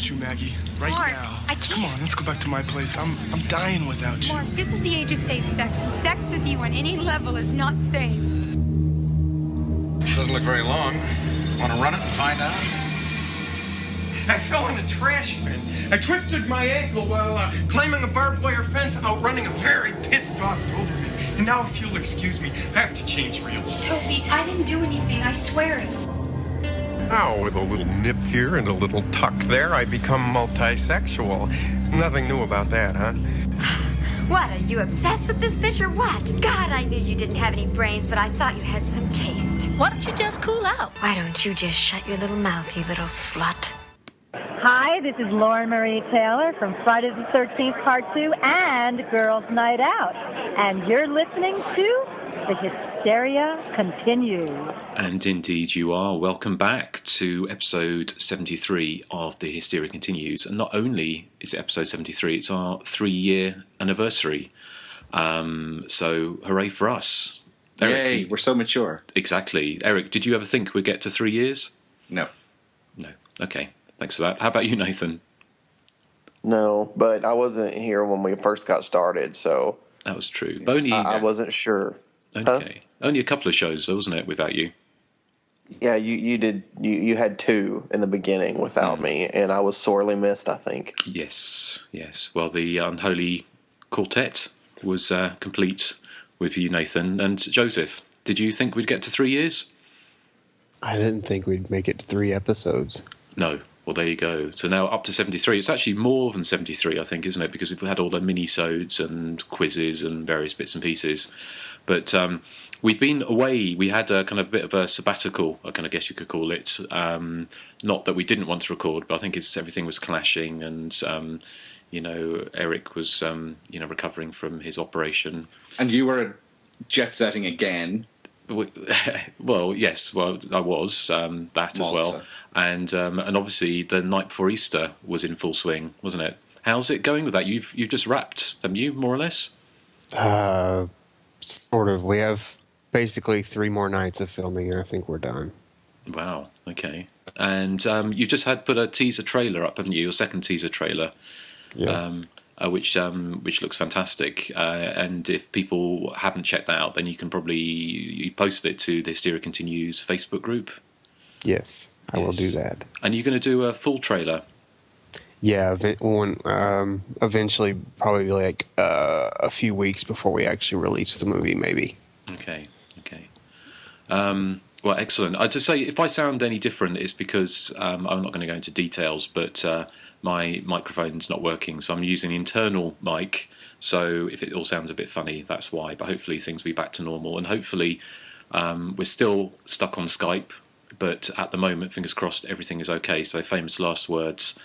want you, Maggie. Right Mark, now. I can't. Come on, let's go back to my place. I'm dying without you. Mark, this is the age of safe sex, and sex with you on any level is not safe. Doesn't look very long. Want to run it and find out? I fell in a trash bin. I twisted my ankle while climbing a barbed wire fence, outrunning a very pissed off Toby. And now, if you'll excuse me, I have to change reels. Toby, I didn't do anything. I swear it. Now, with a little nip here and a little tuck there, I become multisexual. Nothing new about that, huh? What, are you obsessed with this bitch or what? God, I knew you didn't have any brains, but I thought you had some taste. Why don't you just cool out? Why don't you just shut your little mouth, you little slut? Hi, this is Lauren Marie Taylor from Friday the 13th Part 2 and Girls Night Out. And you're listening to The Hysteria Continues. And indeed you are. Welcome back to episode 73 of The Hysteria Continues. And not only is it episode 73, it's our 3-year anniversary. So hooray for us. Erik, yay, we're so mature. Exactly. Erik, did you ever think we'd get to 3 years? No. No. Okay. Thanks for that. How about you, Nathan? No, but I wasn't here when we first got started, so... That was true. But only, I wasn't sure. Okay. Huh? Only a couple of shows, though, wasn't it, without you? Yeah, you did. You had 2 in the beginning without me, and I was sorely missed, I think. Yes. Well, the Unholy Quartet was complete with you, Nathan. And Joseph, did you think we'd get to 3 years? I didn't think we'd make it to 3 episodes. No. Well, there you go. So now up to 73. It's actually more than 73, I think, isn't it? Because we've had all the mini-sodes and quizzes and various bits and pieces. But we've been away. We had a kind of bit of a sabbatical, I kind of guess you could call it. Not that we didn't want to record, but I think everything was clashing. And, Erik was, recovering from his operation. And you were jet-setting again. Well, yes. Well, I was that as well, and obviously the night before Easter was in full swing, wasn't it? How's it going with that? You've just wrapped, haven't you, more or less? Sort of. We have basically 3 more nights of filming, and I think we're done. Wow. Okay. And you've just put a teaser trailer up, haven't you? Your second teaser trailer. Yes. Which looks fantastic, and if people haven't checked that out, then you can probably post it to the Hysteria Continues Facebook group. Yes, I will do that. And you're going to do a full trailer? Yeah, eventually, probably like a few weeks before we actually release the movie, maybe. Okay. Well, excellent. I'd just say, if I sound any different, it's because I'm not going to go into details, but my microphone's not working, so I'm using an internal mic. So if it all sounds a bit funny, that's why. But hopefully things will be back to normal, and hopefully we're still stuck on Skype. But at the moment, fingers crossed, everything is okay. So famous last words.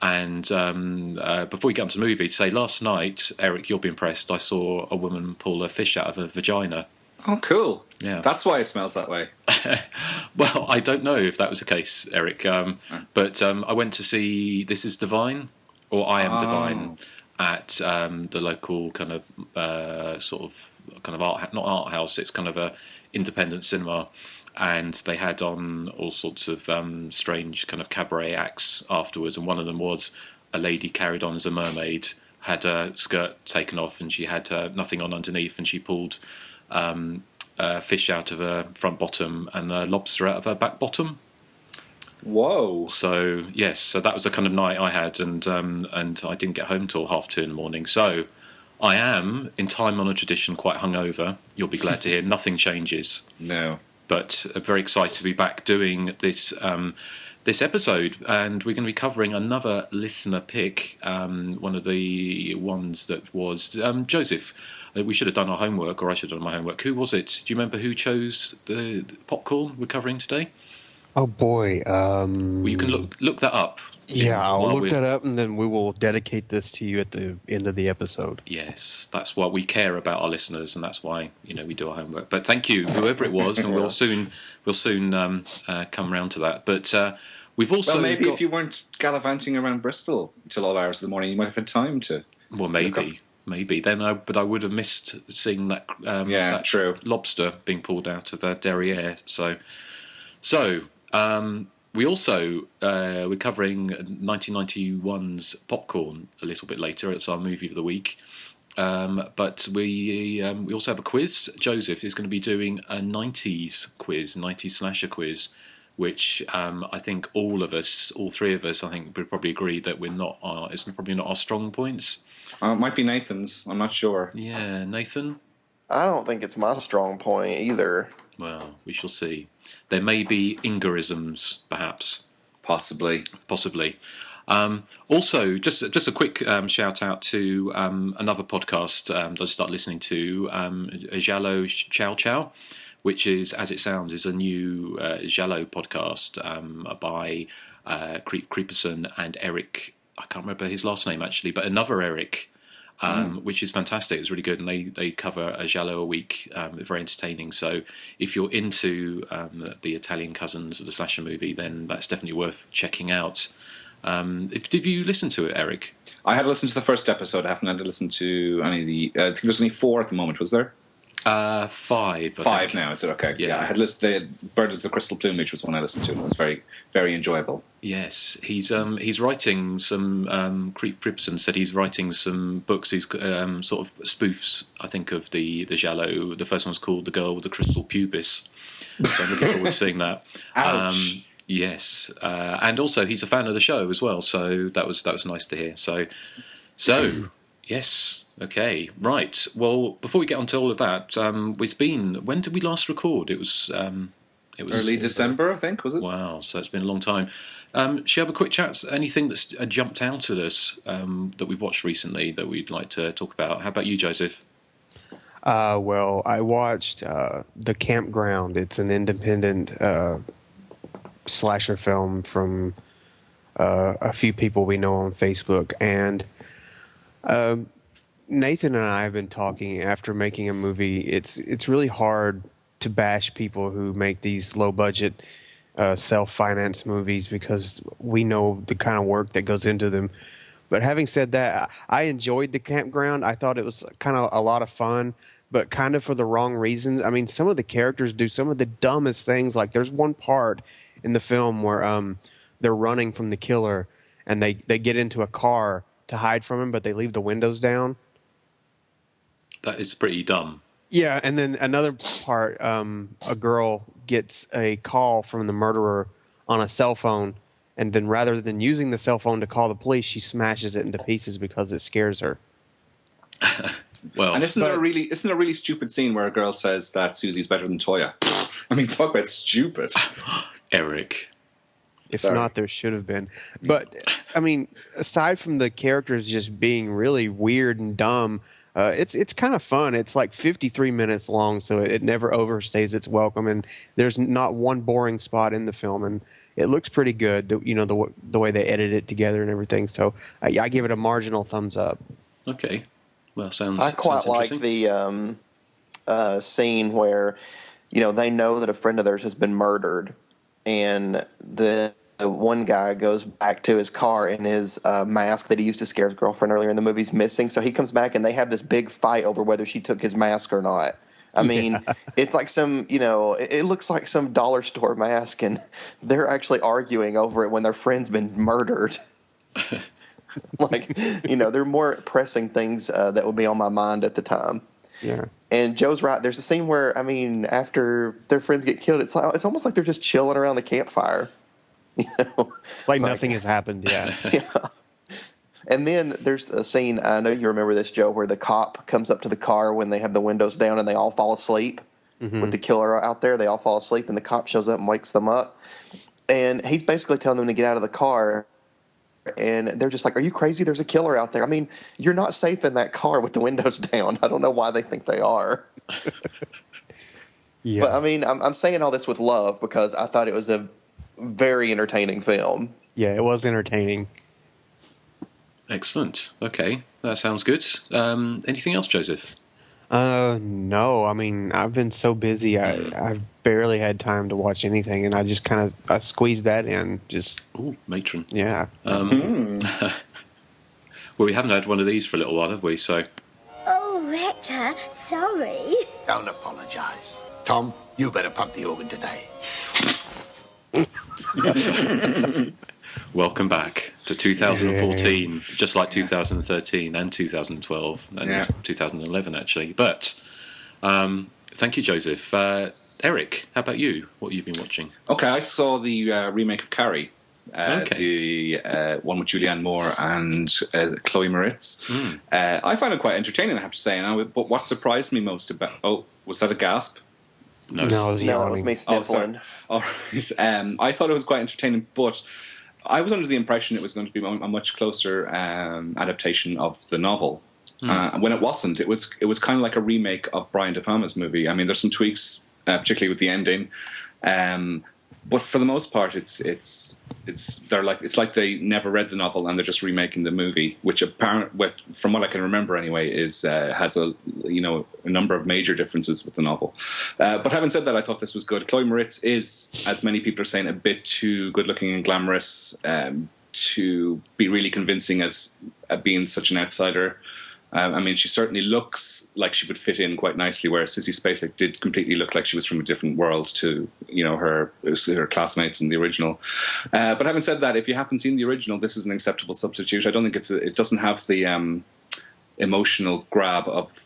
And before we get onto the movie, to say last night, Erik, you'll be impressed. I saw a woman pull a fish out of her vagina. Oh, cool. Yeah. That's why it smells that way. Well, I don't know if that was the case, Erik. But I went to see This Is Divine, or I Am Divine, at the local kind of art, not art house, it's kind of a independent cinema. And they had on all sorts of strange kind of cabaret acts afterwards. And one of them was a lady carried on as a mermaid, had her skirt taken off, and she had nothing on underneath, and she pulled a fish out of her front bottom and a lobster out of her back bottom. Whoa! So yes, so that was the kind of night I had, and I didn't get home till 2:30 in the morning. So I am, in time-honoured tradition, quite hungover. You'll be glad to hear nothing changes. No, but very excited to be back doing this this episode, and we're going to be covering another listener pick. One of the ones that was Joseph. We should have done our homework, or I should have done my homework. Who was it? Do you remember who chose the popcorn we're covering today? Oh boy! Well, you can look that up. Yeah, I'll look that up, and then we will dedicate this to you at the end of the episode. Yes, that's why we care about our listeners, and that's why we do our homework. But thank you, whoever it was, and we'll soon come round to that. But we've also maybe if you weren't gallivanting around Bristol till all hours of the morning, you might have had time to. Well, maybe then, but I would have missed seeing that. True. Lobster being pulled out of derriere. So, We also we're covering 1991's Popcorn a little bit later. It's our movie of the week. But we also have a quiz. Joseph is going to be doing a 90s quiz, 90s slasher quiz, which I think all three of us, I think would probably agree that it's probably not our strong points. It might be Nathan's. I'm not sure. Yeah, Nathan? I don't think it's my strong point either. Well, we shall see. There may be Ingerisms, perhaps. Possibly. Also, just a quick shout out to another podcast that I started listening to, Giallo Chow Chow, which is, as it sounds, is a new Giallo podcast by Creeperson and Erik. I can't remember his last name actually, but another Erik. Which is fantastic. It's really good, and they cover a giallo a week. Very entertaining. So if you're into the Italian cousins of the slasher movie, then that's definitely worth checking out. Did you listen to it, Erik? I had listened to the first episode. I haven't had to listen to any of the. I think there's only 4 at the moment. Was there? 5. 5 now. Is it okay? Yeah. I had listened. The Bird of the Crystal Plumage was one I listened to, and it was very, very enjoyable. Yes, he's writing some. Creeperson said he's writing some books. He's sort of spoofs, I think, of the giallo. The first one's called "The Girl with the Crystal Pubis." So I'm looking forward to seeing that. Ouch. Yes, and also he's a fan of the show as well. So that was nice to hear. So yes. Okay, right. Well, before we get on to all of that, when did we last record? It was early December, I think, was it? Wow, so it's been a long time. Shall we have a quick chat? Anything that's jumped out at us that we've watched recently that we'd like to talk about? How about you, Joseph? Well, I watched The Campground. It's an independent slasher film from a few people we know on Facebook, and Nathan and I have been talking after making a movie. It's really hard to bash people who make these low budget self-financed movies because we know the kind of work that goes into them. But having said that, I enjoyed The Campground. I thought it was kind of a lot of fun, but kind of for the wrong reasons. I mean, some of the characters do some of the dumbest things. Like there's one part in the film where they're running from the killer and they get into a car to hide from him, but they leave the windows down. That is pretty dumb. Yeah, and then another part, a girl gets a call from the murderer on a cell phone, and then rather than using the cell phone to call the police, she smashes it into pieces because it scares her. Well, and isn't there a really stupid scene where a girl says that Susie's better than Toya? I mean, talk about stupid. Erik. If not, there should have been. But, I mean, aside from the characters just being really weird and dumb, it's kind of fun. It's like 53 minutes long, so it never overstays its welcome, and there's not one boring spot in the film, and it looks pretty good. The way they edit it together and everything. So I give it a marginal thumbs up. Okay, well, I quite like the scene where they know that a friend of theirs has been murdered, and the one guy goes back to his car and his mask that he used to scare his girlfriend earlier in the movie is missing. So he comes back and they have this big fight over whether she took his mask or not. I mean, it's like it looks like some dollar store mask, and they're actually arguing over it when their friend's been murdered. There are more pressing things that would be on my mind at the time. Yeah. And Joe's right. There's a scene where, after their friends get killed, it's almost like they're just chilling around the campfire. Like nothing has happened. Yeah. Yeah. And then there's a scene, I know you remember this, Joe, where the cop comes up to the car when they have the windows down and they all fall asleep with the killer out there. They all fall asleep and the cop shows up and wakes them up. And he's basically telling them to get out of the car. And they're just like, "Are you crazy? There's a killer out there." I mean, you're not safe in that car with the windows down. I don't know why they think they are. Yeah. But I mean, I'm saying all this with love because I thought it was a very entertaining film. Yeah, it was entertaining. Excellent. Okay, that sounds good. Anything else, Joseph? No. I mean, I've been so busy. I've barely had time to watch anything, and I just kind of squeezed that in. Just matron. Yeah. Well, we haven't had one of these for a little while, have we? So. Oh, Rector, sorry. Don't apologise. Tom, you better pump the organ today. Welcome back to 2014, just like 2013 and 2012 and 2011, actually. But thank you, Joseph. Eric, how about you? What have you been watching? Okay, I saw the remake of Carrie. The one with Julianne Moore and Chloe Moretz. I found it quite entertaining, I have to say. But what surprised me most about... Oh, was that a gasp? No, it was me sniffling. All right. I thought it was quite entertaining, but I was under the impression it was going to be a much closer adaptation of the novel. When it wasn't, it was kind of like a remake of Brian De Palma's movie. I mean, there's some tweaks, particularly with the ending, but for the most part, it's like they never read the novel and they're just remaking the movie, which from what I can remember anyway, has a number of major differences with the novel. But having said that, I thought this was good. Chloe Moretz is, as many people are saying, a bit too good-looking and glamorous to be really convincing as being such an outsider. I mean, she certainly looks like she would fit in quite nicely, whereas Sissy Spacek did completely look like she was from a different world to, her classmates in the original. But having said that, if you haven't seen the original, this is an acceptable substitute. I don't think it doesn't have the emotional grab of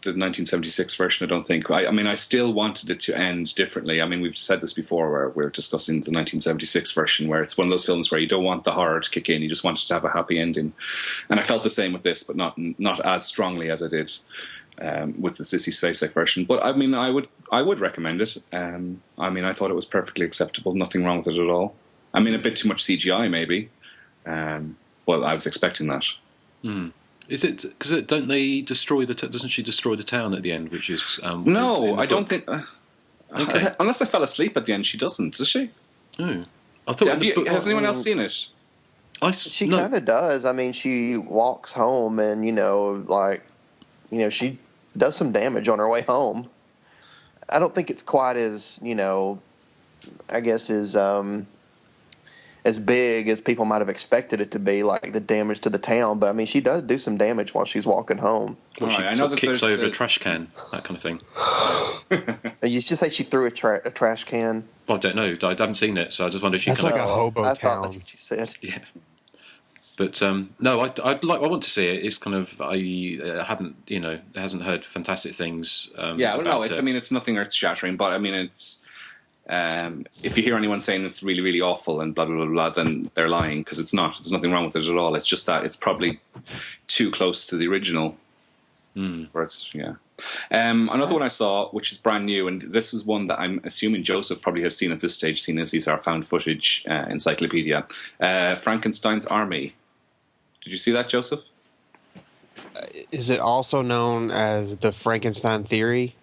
the 1976 version, I don't think. I mean, I still wanted it to end differently. I mean, we've said this before where we're discussing the 1976 version, where it's one of those films where you don't want the horror to kick in, you just want it to have a happy ending. And I felt the same with this, but not as strongly as I did with the Sissy Spacek version. But I mean, I would recommend it. I mean, I thought it was perfectly acceptable, nothing wrong with it at all. I mean, a bit too much CGI maybe, but I was expecting that. Is it because don't they destroy doesn't she destroy the town at the end? Which is no, I don't think. Okay. Unless I fell asleep at the end, she doesn't. Does she? Oh, I thought. Has anyone else seen it? She kind of does. I mean, she walks home, and she does some damage on her way home. I don't think it's quite as I guess as big as people might have expected it to be, like the damage to the town. But I mean, she does do some damage while she's walking home. Well, she kicks over a trash can, that kind of thing. You just say she threw a trash can? Well, I don't know. I haven't seen it, so I just wondered if she. That's like a hobo town. I thought that's what you said. Yeah. But no, I want to see it. It's kind of I haven't hasn't heard fantastic things. It's nothing earth shattering, but I mean it's. If you hear anyone saying it's really, really awful and blah, blah, blah, blah, then they're lying, because it's not. There's nothing wrong with it at all. It's just that it's probably too close to the original. Another one I saw, which is brand new, and this is one that I'm assuming Joseph probably has seen at this stage, seeing as he's our found footage encyclopedia. Frankenstein's Army. Did you see that, Joseph? Is it also known as the Frankenstein theory?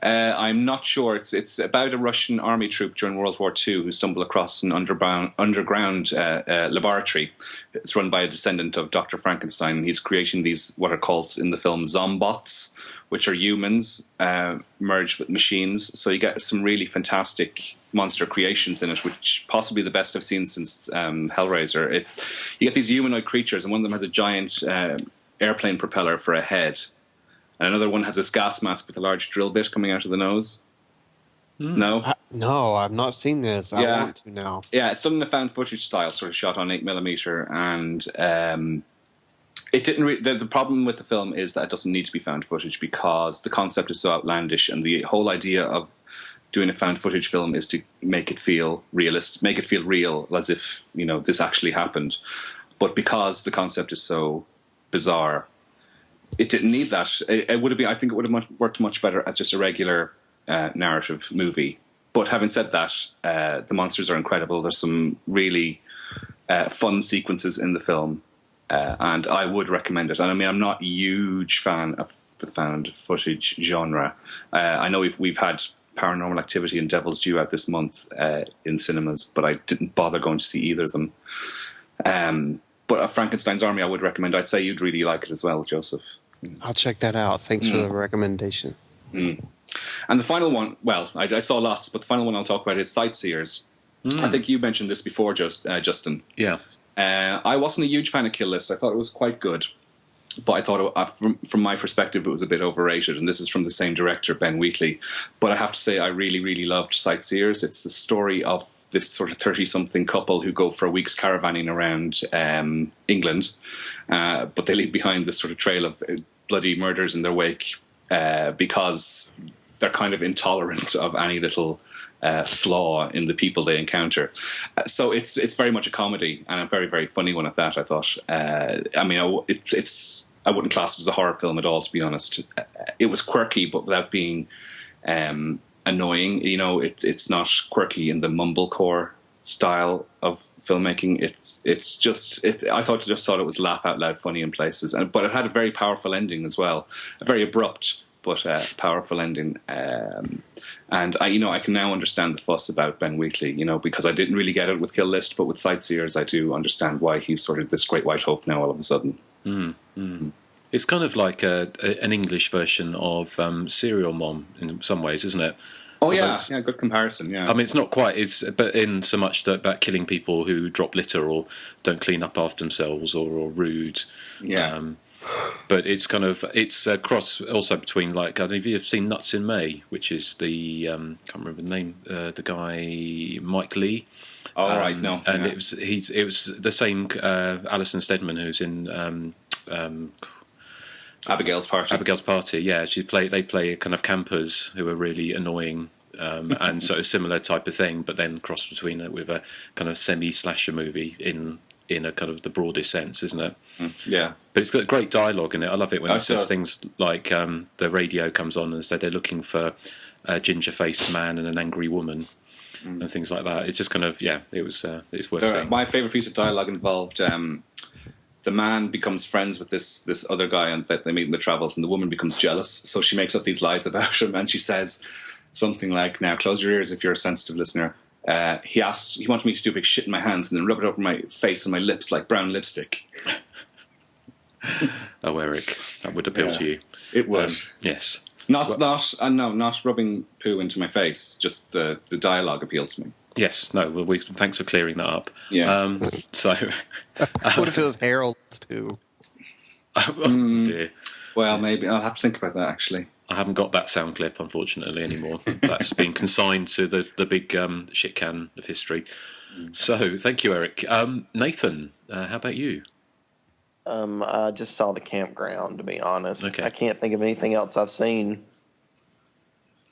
I'm not sure. It's about a Russian army troop during World War II who stumble across an underground laboratory. It's run by a descendant of Dr. Frankenstein. He's creating these, what are called in the film, zombots, which are humans merged with machines. So you get some really fantastic monster creations in it, which possibly the best I've seen since Hellraiser. You get these humanoid creatures, and one of them has a giant airplane propeller for a head. And another one has this gas mask with a large drill bit coming out of the nose. No? No, I've not seen this. I want to now. Yeah, it's done in a found footage style, sort of shot on 8mm. And it didn't. The problem with the film is that it doesn't need to be found footage because the concept is so outlandish, and the whole idea of doing a found footage film is to make it feel realistic, make it feel real, as if this actually happened. But because the concept is so bizarre, it didn't need that. It would have been. I think it would have worked much better as just a regular narrative movie. But having said that, the monsters are incredible. There's some really fun sequences in the film, and I would recommend it. And I mean, I'm not a huge fan of the found footage genre. I know we've had Paranormal Activity and Devil's Due out this month in cinemas, but I didn't bother going to see either of them. But Frankenstein's Army, I would recommend. I'd say you'd really like it as well, Joseph. I'll check that out. Thanks for the recommendation. And the final one, well, I saw lots, but the final one I'll talk about is Sightseers. I think you mentioned this before, Justin. Yeah. I wasn't a huge fan of Kill List. I thought it was quite good. but I thought, from my perspective, it was a bit overrated. And this is from the same director, Ben Wheatley. But I have to say, I really, really loved Sightseers. It's the story of this sort of 30-something couple who go for a week's caravanning around England, but they leave behind this sort of trail of bloody murders in their wake because they're kind of intolerant of any little flaw in the people they encounter. So it's very much a comedy, and a very, very funny one at that, I thought. I mean, I wouldn't class it as a horror film at all, to be honest. It was quirky, but without being annoying. You know, it's not quirky in the mumblecore style of filmmaking. I just thought it was laugh out loud funny in places, but it had a very powerful ending as well, a very abrupt but powerful ending. And I can now understand the fuss about Ben Wheatley, because I didn't really get it with Kill List, but with Sightseers I do understand why he's sort of this great white hope now all of a sudden. It's kind of like an English version of Serial Mom in some ways, isn't it? Oh yeah, good comparison. Yeah, I mean, it's not quite. But in so much that about killing people who drop litter or don't clean up after themselves or are rude. Yeah. But it's a cross also between, like, I don't know if you've seen Nuts in May, which is the can't remember the name, the guy Mike Lee. Oh right, no. And yeah. it was the same Alison Steadman who's in Abigail's Party. Yeah, they play kind of campers who are really annoying, and so a similar type of thing, but then crossed between it with a kind of semi-slasher movie in a kind of the broadest sense, isn't it? Yeah. But it's got great dialogue in it. I love it when it says things like the radio comes on and said they're looking for a ginger-faced man and an angry woman and things like that. It's just kind of, it's worth saying. My favourite piece of dialogue involved the man becomes friends with this other guy and that they meet in the travels, and the woman becomes jealous, so she makes up these lies about him, and she says something like, now close your ears if you're a sensitive listener. He wanted me to do a big shit in my hands and then rub it over my face and my lips like brown lipstick. Oh, Erik, that would appeal to you. It would. Yes. Not rubbing poo into my face. Just the dialogue appealed to me. Yes. No. Well, thanks for clearing that up. Yeah. What if it was Harold's poo? Oh, dear. Well, maybe I'll have to think about that. Actually, I haven't got that sound clip, unfortunately, anymore. That's been consigned to the big shit can of history. So, thank you, Erik. Nathan, how about you? I just saw The Campground, to be honest. Okay. I can't think of anything else I've seen.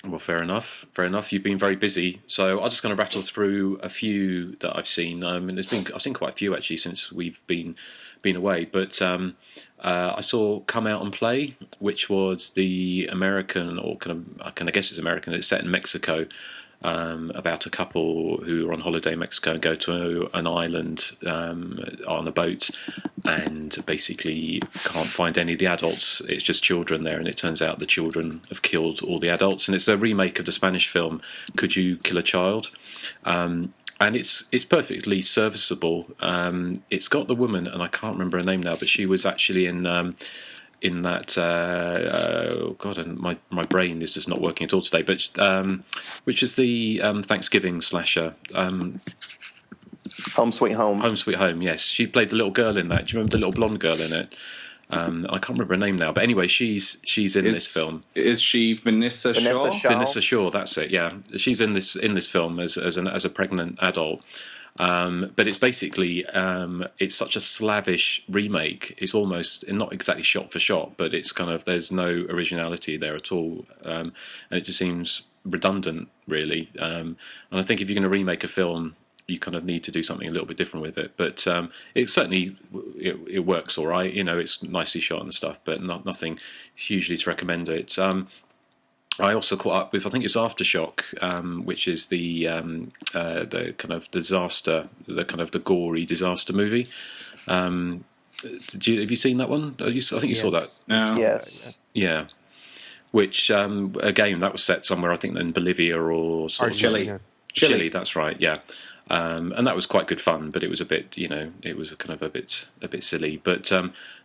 Well, fair enough. You've been very busy, so I'm just going to rattle through a few that I've seen. I've seen quite a few actually since we've been away. But I saw Come Out and Play, which was the American, or I guess it's American. It's set in Mexico, about a couple who are on holiday in Mexico and go to an island on a boat, and basically can't find any of the adults. It's just children there, and it turns out the children have killed all the adults. And it's a remake of the Spanish film Could You Kill a Child? And it's perfectly serviceable. It's got the woman, and I can't remember her name now, but she was actually in that and my brain is just not working at all today, but which is the Thanksgiving slasher, Home Sweet Home. Home Sweet Home, yes. She played the little girl in that. Do you remember the little blonde girl in it? I can't remember her name now, but anyway, she's in this film. Is she Vanessa Shaw? Vanessa Shaw, that's it. Yeah, she's in this film as a pregnant adult. But it's basically it's such a slavish remake. It's almost not exactly shot for shot, but it's kind of, there's no originality there at all, and it just seems redundant, really. And I think if you're going to remake a film, you kind of need to do something a little bit different with it. But it certainly it works all right. It's nicely shot and stuff, but nothing hugely to recommend it. I also caught up with, I think it's Aftershock, which is the kind of disaster, the gory disaster movie. Have you seen that one? I think you saw that. No. Yes. Yeah. Which again, that was set somewhere, I think, in Bolivia or Chile. Chile, that's right. Yeah. And that was quite good fun, but it was a bit, it was kind of a bit silly. But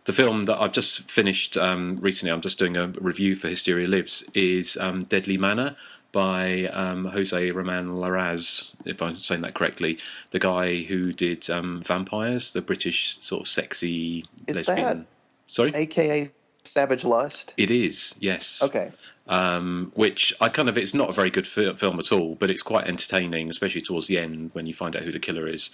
the film that I've just finished recently, I'm just doing a review for Hysteria Lives, is Deadly Manor by Jose Roman Larraz, if I'm saying that correctly, the guy who did Vampires, the British sort of sexy lesbian. Sorry? AKA Savage Lust? It is, yes. Okay. Which it's not a very good film at all, but it's quite entertaining, especially towards the end when you find out who the killer is.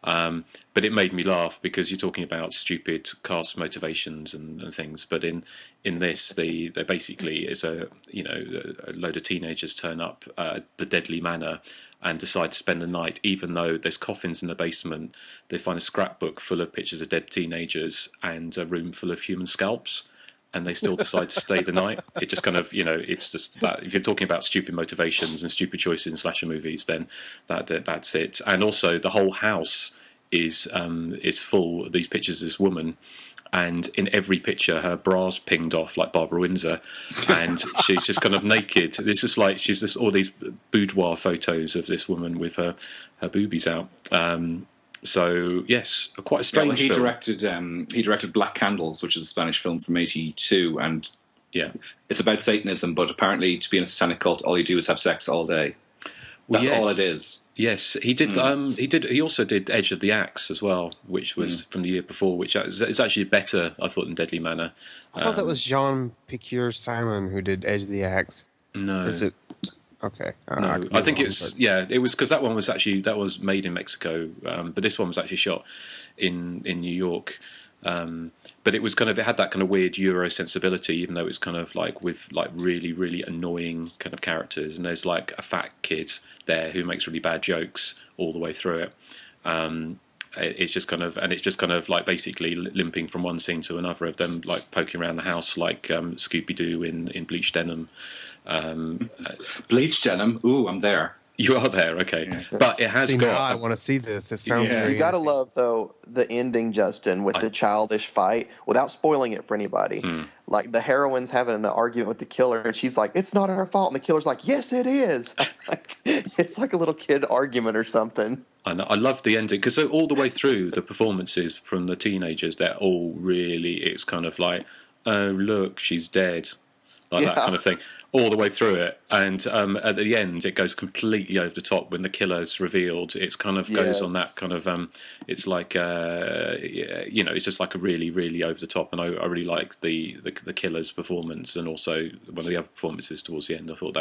But it made me laugh because you're talking about stupid cast motivations and things. But in this, they basically it's a load of teenagers turn up at the Deadly Manor and decide to spend the night, even though there's coffins in the basement. They find a scrapbook full of pictures of dead teenagers and a room full of human scalps. And they still decide to stay the night. It just it's just that if you're talking about stupid motivations and stupid choices in slasher movies, then that's it. And also the whole house is full of these pictures of this woman, and in every picture her bra's pinged off like Barbara Windsor, and she's just kind of naked. It's just like she's just all these boudoir photos of this woman with her boobies out. So yes, quite a strange film. He directed Black Candles, which is a Spanish film from '82, and it's about Satanism. But apparently, to be in a satanic cult, all you do is have sex all day. That's all it is. Yes, he did. He also did Edge of the Axe as well, which was from the year before, which is actually better, I thought, than Deadly Manor. I thought that was Jean Picure Simon who did Edge of the Axe. No, or is it? Okay, no, I think it was because that one was made in Mexico, but this one was actually shot in New York. But it was it had that kind of weird Euro sensibility, even though it was kind of like with like really really annoying kind of characters, and there's like a fat kid there who makes really bad jokes all the way through it. It's just kind of like basically limping from one scene to another of them like poking around the house like Scooby Doo in bleached denim. Bleached denim. Ooh, I'm there. You are there, okay. Yeah. But it has got... I want to see this. It sounds very... You got to love, though, the ending, Justin, with the childish fight, without spoiling it for anybody. Like, the heroine's having an argument with the killer, and she's like, it's not her fault. And the killer's like, yes, it is. It's like a little kid argument or something. I love the ending, because all the way through the performances from the teenagers, they're all really... It's kind of like, oh, look, she's dead. Like that kind of thing. All the way through it, and at the end it goes completely over the top when the killer's revealed. It's kind of goes on that kind of it's like it's just like a really really over the top, and I really like the killer's performance, and also one of the other performances towards the end. I thought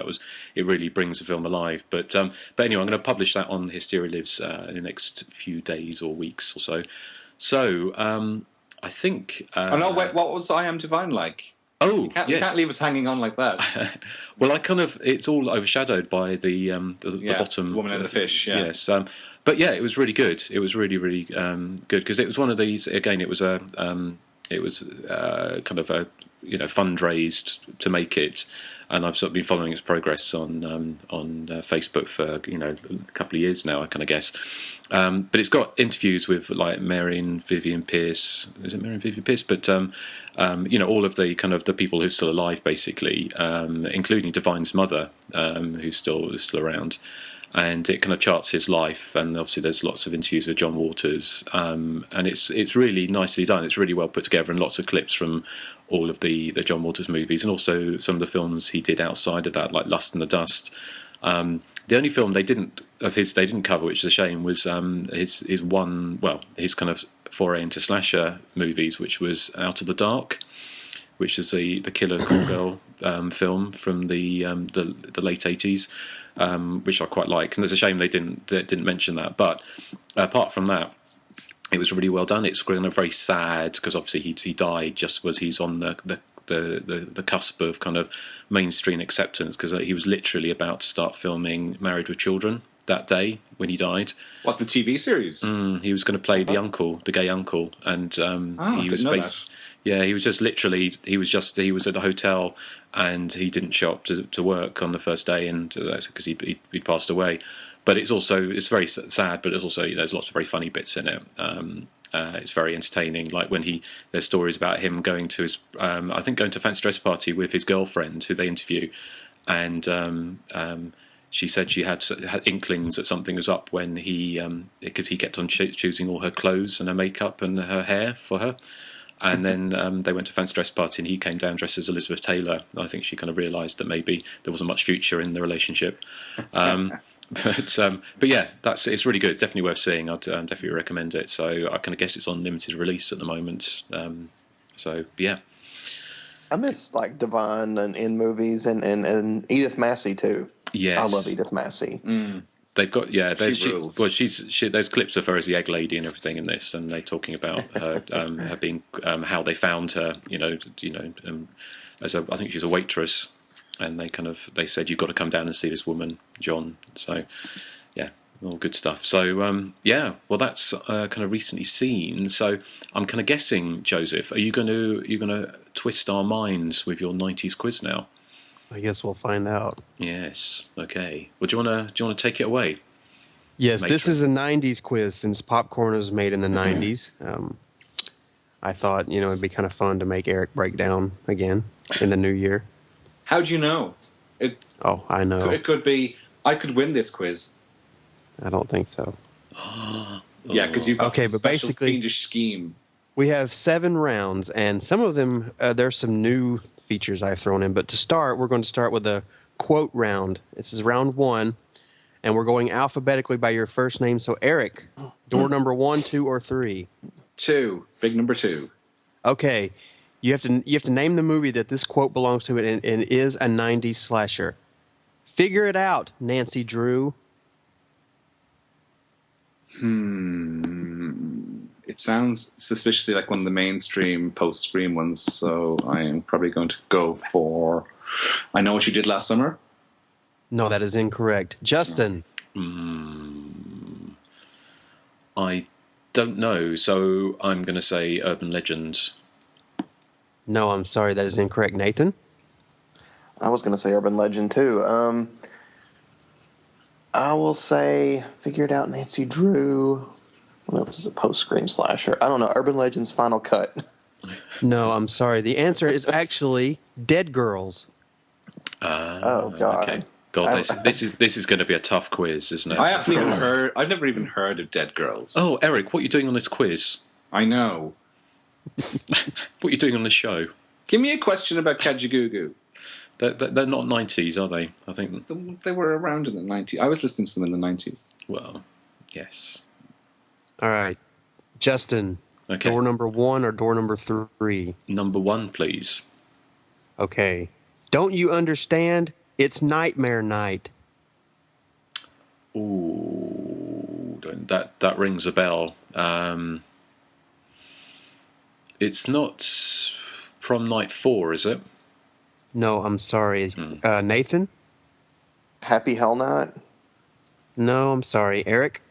it really brings the film alive. But anyway, I'm going to publish that on Hysteria Lives in the next few days or weeks or so. So I think. Wait, what was I Am Divine like? Oh, you can't leave us hanging on like that. Well, it's all overshadowed by the bottom. The woman and the fish. Yeah. Yes, but yeah, it was really good. It was really, really good because it was one of these. Again, it was kind of a fundraised to make it, and I've sort of been following its progress on Facebook for a couple of years now, I kind of guess. But it's got interviews with like Marion Vivian Pierce. Is it Marion Vivian Pierce? But all of the kind of the people who are still alive, basically, including Divine's mother, who's still around. And it kind of charts his life, and obviously there's lots of interviews with John Waters, and it's really nicely done. It's really well put together, and lots of clips from all of the John Waters movies, and also some of the films he did outside of that, like Lust and the Dust. The only film they didn't cover, which is a shame, was his kind of foray into slasher movies, which was Out of the Dark, which is the Killer Call Girl film from the late 80s. Which I quite like, and it's a shame they didn't mention that. But apart from that, it was really well done. It's kind of very sad because obviously he died just as he's on the cusp of kind of mainstream acceptance, because he was literally about to start filming Married with Children that day when he died. What, the TV series? He was going to play the gay uncle, and he was yeah, he was just literally he was at a hotel, and he didn't show up to work on the first day, and that's because he'd passed away. But it's very sad, but it's also there's lots of very funny bits in it. It's very entertaining. Like when there's stories about him going to his going to a fancy dress party with his girlfriend, who they interview, and she said she had inklings that something was up when because he kept on choosing all her clothes and her makeup and her hair for her. And then they went to a fancy dress party, and he came down dressed as Elizabeth Taylor. I think she kind of realised that maybe there wasn't much future in the relationship. But yeah, it's really good. Definitely worth seeing. I'd definitely recommend it. So I kind of guess it's on limited release at the moment. So yeah. I miss like Devon and in movies and Edith Massey too. Yes. I love Edith Massey. They've got She rules. Well, there's clips of her as the egg lady and everything in this, and they're talking about her her being how they found her. I think she's a waitress, and they said you've got to come down and see this woman, John. So yeah, all good stuff. So well that's kind of recently seen. So I'm kind of guessing, Joseph, are you going to twist our minds with your 90s quiz now? I guess we'll find out. Yes. Okay. Well, do you want to take it away? Yes, Matron? This is a 90s quiz since popcorn was made in the 90s. I thought, it'd be kind of fun to make Erik break down again in the new year. How do you know? I know. It could be, I could win this quiz. I don't think so. Yeah, because you've got some special fiendish scheme. We have 7 rounds, and some of them, there's some new features I've thrown in. But to start, we're going to start with a quote round. This is round 1, and we're going alphabetically by your first name. So, Erik, door number 1, 2, or 3? 2. Big number 2. Okay. You have to name the movie that this quote belongs to and is a 90s slasher. Figure it out, Nancy Drew. It sounds suspiciously like one of the mainstream post-Scream ones, so I am probably going to go for I Know What You Did Last Summer. No, that is incorrect. Justin. I don't know, so I'm going to say Urban Legend. No, I'm sorry, that is incorrect. Nathan? I was going to say Urban Legend too. I will say Figure It Out, Nancy Drew. Well, this is a post-Scream slasher. I don't know. Urban Legend's Final Cut. No, I'm sorry. The answer is actually Dead Girls. Oh God! Okay. God, this is going to be a tough quiz, isn't it? I've never even heard of Dead Girls. Oh, Erik, what are you doing on this quiz? I know. What are you doing on the show? Give me a question about Kajagoogoo. They're not 90s, are they? I think they were around in the 90s. I was listening to them in the 90s. Well, yes. All right. Justin, okay. Door number 1 or door number 3? Number 1, please. Okay. Don't you understand? It's Nightmare Night. Ooh, that rings a bell. It's not Prom Night 4, is it? No, I'm sorry. Nathan? Happy Hell Night? No, I'm sorry. Erik?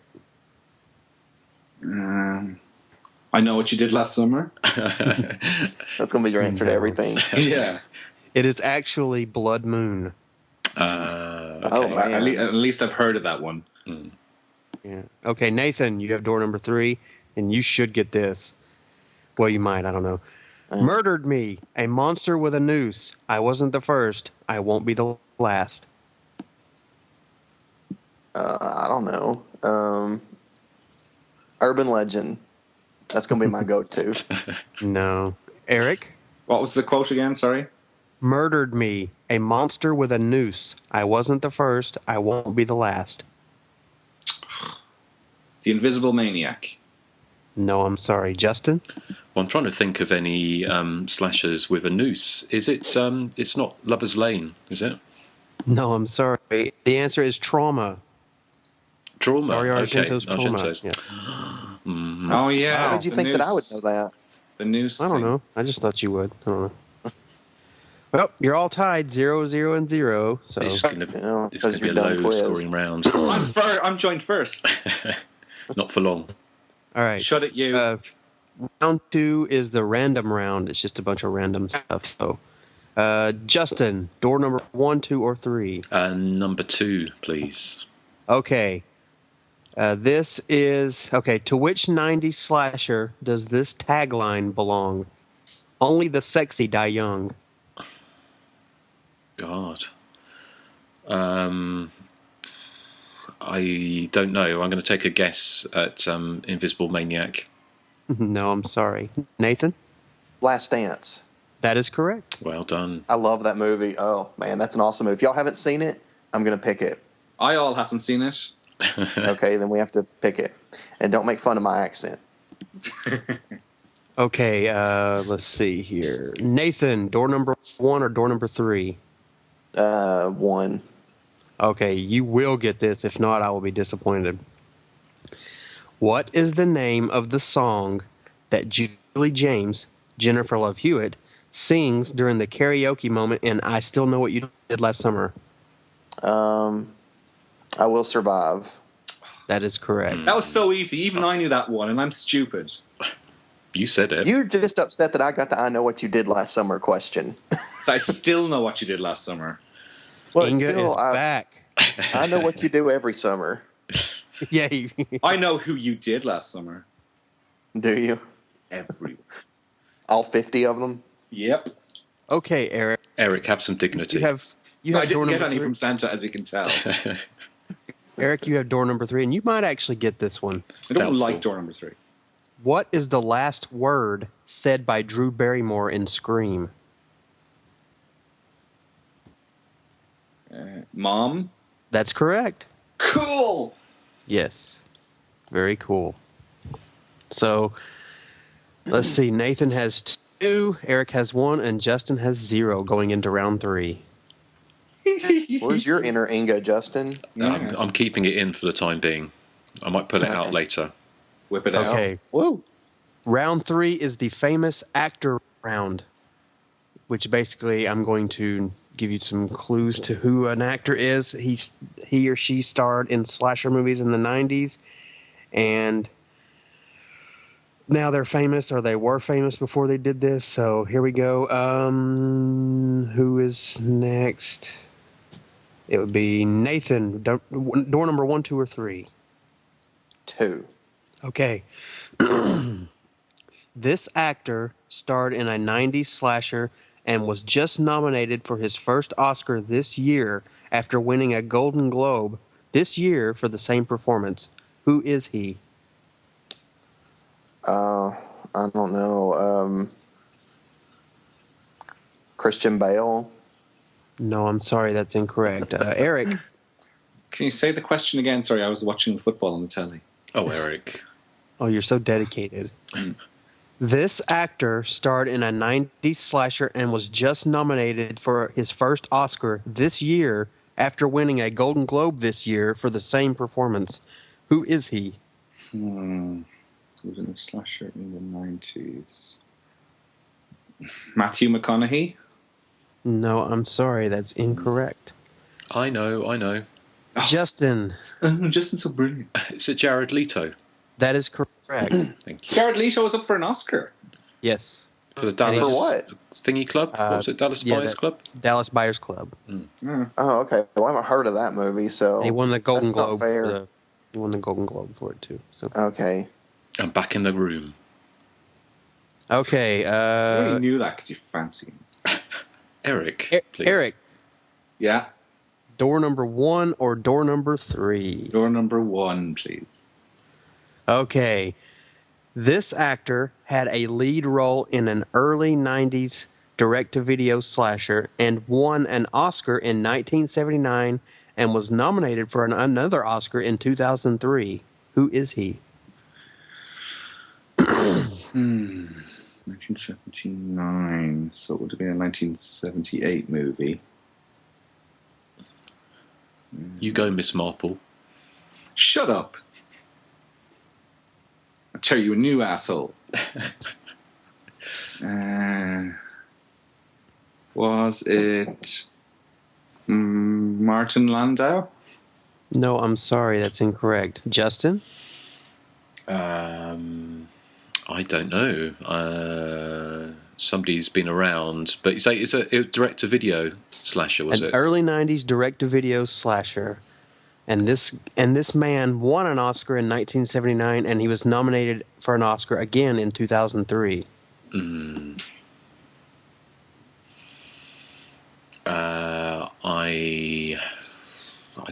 I Know What You Did Last Summer. That's going to be your answer to everything. Yeah. It is actually Blood Moon. Okay. Oh, man. At least I've heard of that one. Yeah. Okay, Nathan, you have door number 3, and you should get this. Well, you might. I don't know. Murdered me, a monster with a noose. I wasn't the first. I won't be the last. I don't know. Urban Legend. That's going to be my go-to. No. Erik? What was the quote again? Sorry. Murdered me, a monster with a noose. I wasn't the first. I won't be the last. The Invisible Maniac. No, I'm sorry. Justin? Well, I'm trying to think of any slashers with a noose. Is it? It's not Lover's Lane, is it? No, I'm sorry. The answer is Trauma. Trauma. Dario Argento's Okay. Trauma. Argento's. Yeah. Oh, yeah. How did you think that I would know that? The noose. I don't know. I just thought you would. I don't know. Well, you're all tied 0-0 and 0. So It's going to be a low-scoring round. I'm joined first. Not for long. All right. Shut it, you. Round 2 is the random round. It's just a bunch of random stuff. So, Justin, door number 1, 2, or 3? Number 2, please. Okay. This is... Okay, to which 90s slasher does this tagline belong? Only the sexy die young. God. I don't know. I'm going to take a guess at Invisible Maniac. No, I'm sorry. Nathan? Last Dance. That is correct. Well done. I love that movie. Oh, man, that's an awesome movie. If y'all haven't seen it, I'm going to pick it. I all hasn't seen it. Okay, then we have to pick it. And don't make fun of my accent. Okay, let's see here. Nathan, door number 1 or door number 3? 1. Okay, you will get this. If not, I will be disappointed. What is the name of the song that Julie James, Jennifer Love Hewitt, sings during the karaoke moment in I Still Know What You Did Last Summer? I Will Survive. That is correct. That was so easy. Even I knew that one, and I'm stupid. You said it. You're just upset that I got the I Know What You Did Last Summer question. So I still know what you did last summer. Well, Inga still, is back. I know what you do every summer. Yeah. I know who you did last summer. Do you? Everyone. All 50 of them? Yep. Okay, Eric. Eric, have some dignity. You have I didn't door get number any 3. from Santa, as you can tell. Eric, you have door number 3, and you might actually get this one. I don't Doubtful. like door number 3. What is the last word said by Drew Barrymore in Scream? Mom? That's correct. Cool! Yes. Very cool. So, let's see. Nathan has 2, Eric has 1, and Justin has 0 going into round 3. Where's your inner Inga, Justin? I'm keeping it in for the time being. I might pull it out later. Whip it out. Okay. Woo! Round 3 is the famous actor round, which basically I'm going to give you some clues to who an actor is. He or she starred in slasher movies in the 90s, and now they're famous, or they were famous before they did this. So here we go. Who is next? It would be Nathan. Door number 1, 2, or 3? 2. Okay. This actor starred in a 90s slasher and was just nominated for his first Oscar this year after winning a Golden Globe this year for the same performance. Who is he? I don't know. Christian Bale? No, I'm sorry, that's incorrect. Eric. Can you say the question again? Sorry, I was watching football on the telly. Oh, Eric. Oh, you're so dedicated. This actor starred in a 90s slasher and was just nominated for his first Oscar this year after winning a Golden Globe this year for the same performance. Who is he? Who was in a slasher in the 90s? Matthew McConaughey? No, I'm sorry, that's incorrect. I know. Justin. Justin's so brilliant. Is it Jared Leto? That is correct. Thank you. Jared Leto was up for an Oscar. Yes. For the Dallas For what? Thingy Club? What was it? Dallas Buyers Club? Dallas Buyers Club. Oh, okay. Well, I haven't heard of that movie, so He won the Golden that's not Globe. fair. He won the Golden Globe for it too. So Okay. I'm back in the room. okay. I already knew that because you fancy him. Eric, please. Eric. Yeah. Door number 1 or door number 3? Door number 1, please. Okay. This actor had a lead role in an early 90s direct-to-video slasher and won an Oscar in 1979 and was nominated for another Oscar in 2003. Who is he? 1979. So it would have been a 1978 movie. You go, Miss Marple. Shut up. I'll tell you a new asshole. Was it Martin Landau? No, I'm sorry, that's incorrect. Justin? I don't know. Somebody's been around, but you say it's a direct-to-video slasher, was An it? early 90s direct-to-video slasher. And this man won an Oscar in 1979, and he was nominated for an Oscar again in 2003. I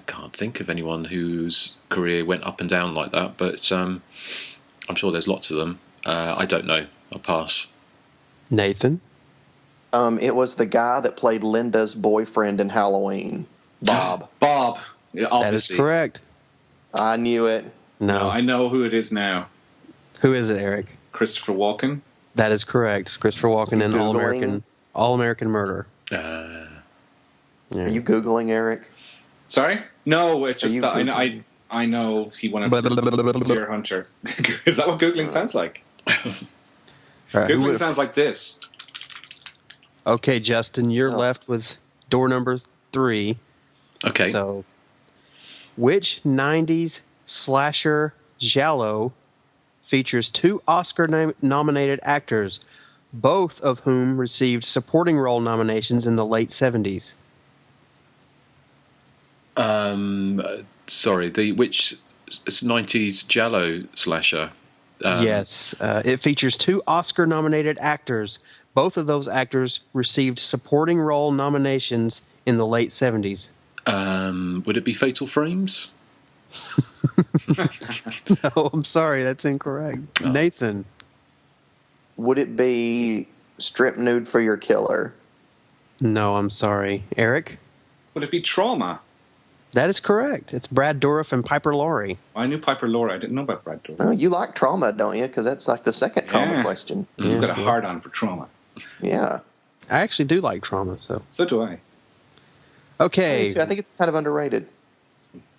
can't think of anyone whose career went up and down like that, but I'm sure there's lots of them. I don't know. I'll pass. Nathan? It was the guy that played Linda's boyfriend in Halloween. Bob. Bob. Yeah, That is obviously. correct. I knew it. No. I know who it is now. Who is it, Eric? Christopher Walken. That is correct. Christopher Walken in All-American Murder. Are you Googling, Eric? Sorry? No, it's just that I know he wanted Deer Hunter. Is that what Googling sounds like? Googling sounds like this. Okay, Justin, you're left with door number 3. Okay. So, which 90s slasher giallo features 2 Oscar-nominated actors, both of whom received supporting role nominations in the late 70s? Sorry, which 90s giallo slasher? Yes, it features 2 Oscar-nominated actors. Both of those actors received supporting role nominations in the late 70s. Would it be Fatal Frames? No, I'm sorry, that's incorrect. Oh. Nathan. Would it be Strip Nude for Your Killer? No, I'm sorry. Eric? Would it be Trauma? That is correct. It's Brad Dourif and Piper Laurie. I knew Piper Laurie. I didn't know about Brad Dourif. Oh, you like Trauma, don't you? Because that's like the second Trauma question. You've got a hard-on for Trauma. Yeah. I actually do like Trauma, so. So do I. Okay. I think it's kind of underrated.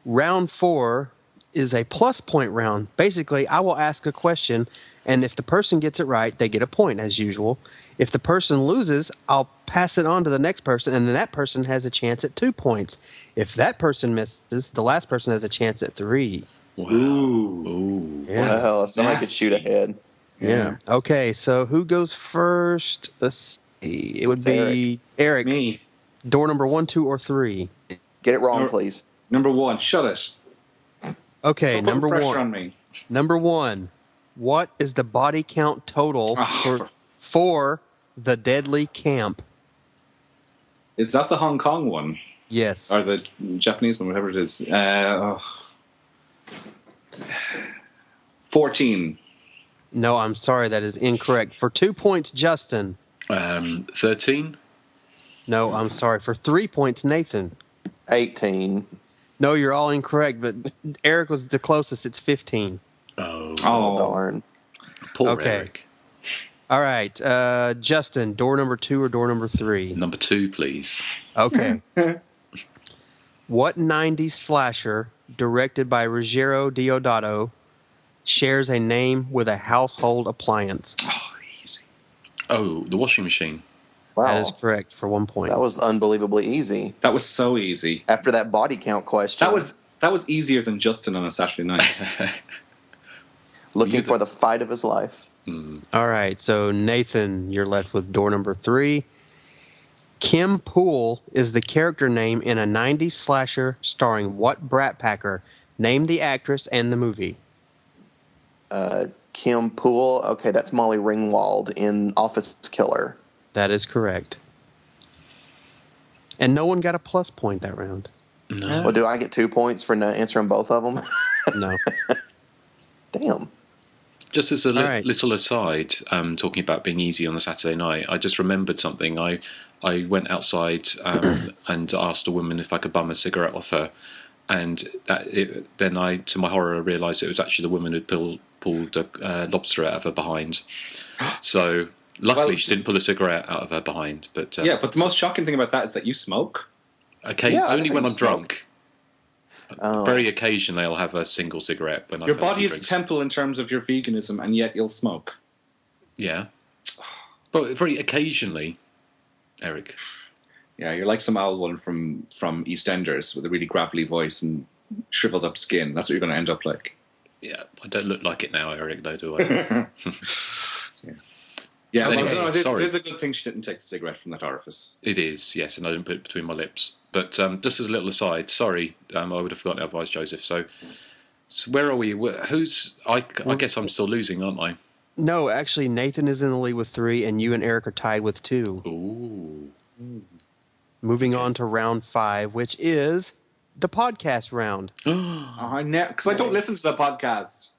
Round 4 is a plus point round. Basically, I will ask a question, and if the person gets it right, they get a point, as usual. If the person loses, I'll pass it on to the next person, and then that person has a chance at 2 points. If that person misses, the last person has a chance at 3. Wow. Ooh. Yes. Well, somebody could shoot ahead. Yeah. Okay, so who goes first? Let's see. It would be Eric. Me. Door number 1, 2, or 3. Get it wrong, please. Number 1. Shut it. Okay, number 1. Pressure on me. Number 1. What is the body count total for The Deadly Camp? Is that the Hong Kong one? Yes. Or the Japanese one, whatever it is. 14. No, I'm sorry, that is incorrect. For 2 points, Justin. 13. No, I'm sorry. For 3 points, Nathan. 18. No, you're all incorrect, but Eric was the closest. It's 15. Oh darn. Poor Erik. All right. Justin, door number 2 or door number 3? Number 2, please. Okay. What 90s slasher, directed by Ruggero Deodato, shares a name with a household appliance? Oh, easy. Oh, the washing machine. Wow. That is correct for 1 point. That was unbelievably easy. That was so easy. After that body count question. That was easier than Justin on a Saturday night. Looking for the fight of his life. All right, so Nathan, you're left with door number 3. Kim Poole is the character name in a 90s slasher starring what Brat Packer? Name the actress and the movie. Kim Poole. Okay, that's Molly Ringwald in Office Killer. That is correct. And no one got a plus point that round. No. Well, do I get 2 points for not answering both of them? No. Damn. Just as a little aside, talking about being easy on a Saturday night, I just remembered something. I went outside and asked a woman if I could bum a cigarette off her, and then I, to my horror, realised it was actually the woman who'd pulled a lobster out of her behind. So luckily she didn't pull a cigarette out of her behind. But but the most shocking thing about that is that you smoke. Okay, only when I'm drunk. Very occasionally I'll have a single cigarette when your body is a temple in terms of your veganism, and yet you'll smoke. Yeah, but very occasionally, Erik. Yeah, you're like some old one from EastEnders with a really gravelly voice and shriveled up skin. That's what you're going to end up like. Yeah, I don't look like it now, Erik, though, do I? Yeah, anyway, no, sorry. It is a good thing she didn't take the cigarette from that orifice. It is, yes, and I didn't put it between my lips. But just as a little aside, sorry, I would have forgotten otherwise, Joseph. So where are we? I guess I'm still losing, aren't I? No, actually, Nathan is in the lead with 3, and you and Erik are tied with 2. Ooh. Moving on to round 5, which is the podcast round. Because I don't listen to the podcast.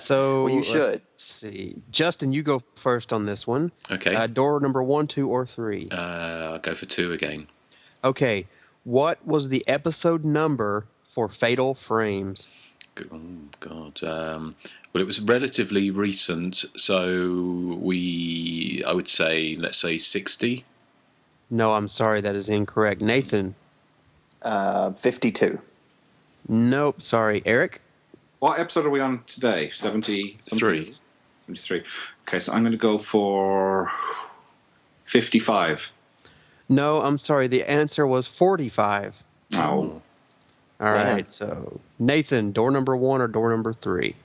So well, you should. Let's see. Justin, you go first on this one. Okay. Door number 1, 2, or 3? I'll go for 2 again. Okay. What was the episode number for Fatal Frames? Oh, God. Well, it was relatively recent, so I would say, let's say 60. No, I'm sorry, that is incorrect. Nathan? 52. Nope, sorry. Eric? What episode are we on today? 73. 73. Okay, so I'm going to go for 55. No, I'm sorry, the answer was 45. Oh. All right, so Nathan, door number 1 or door number 3?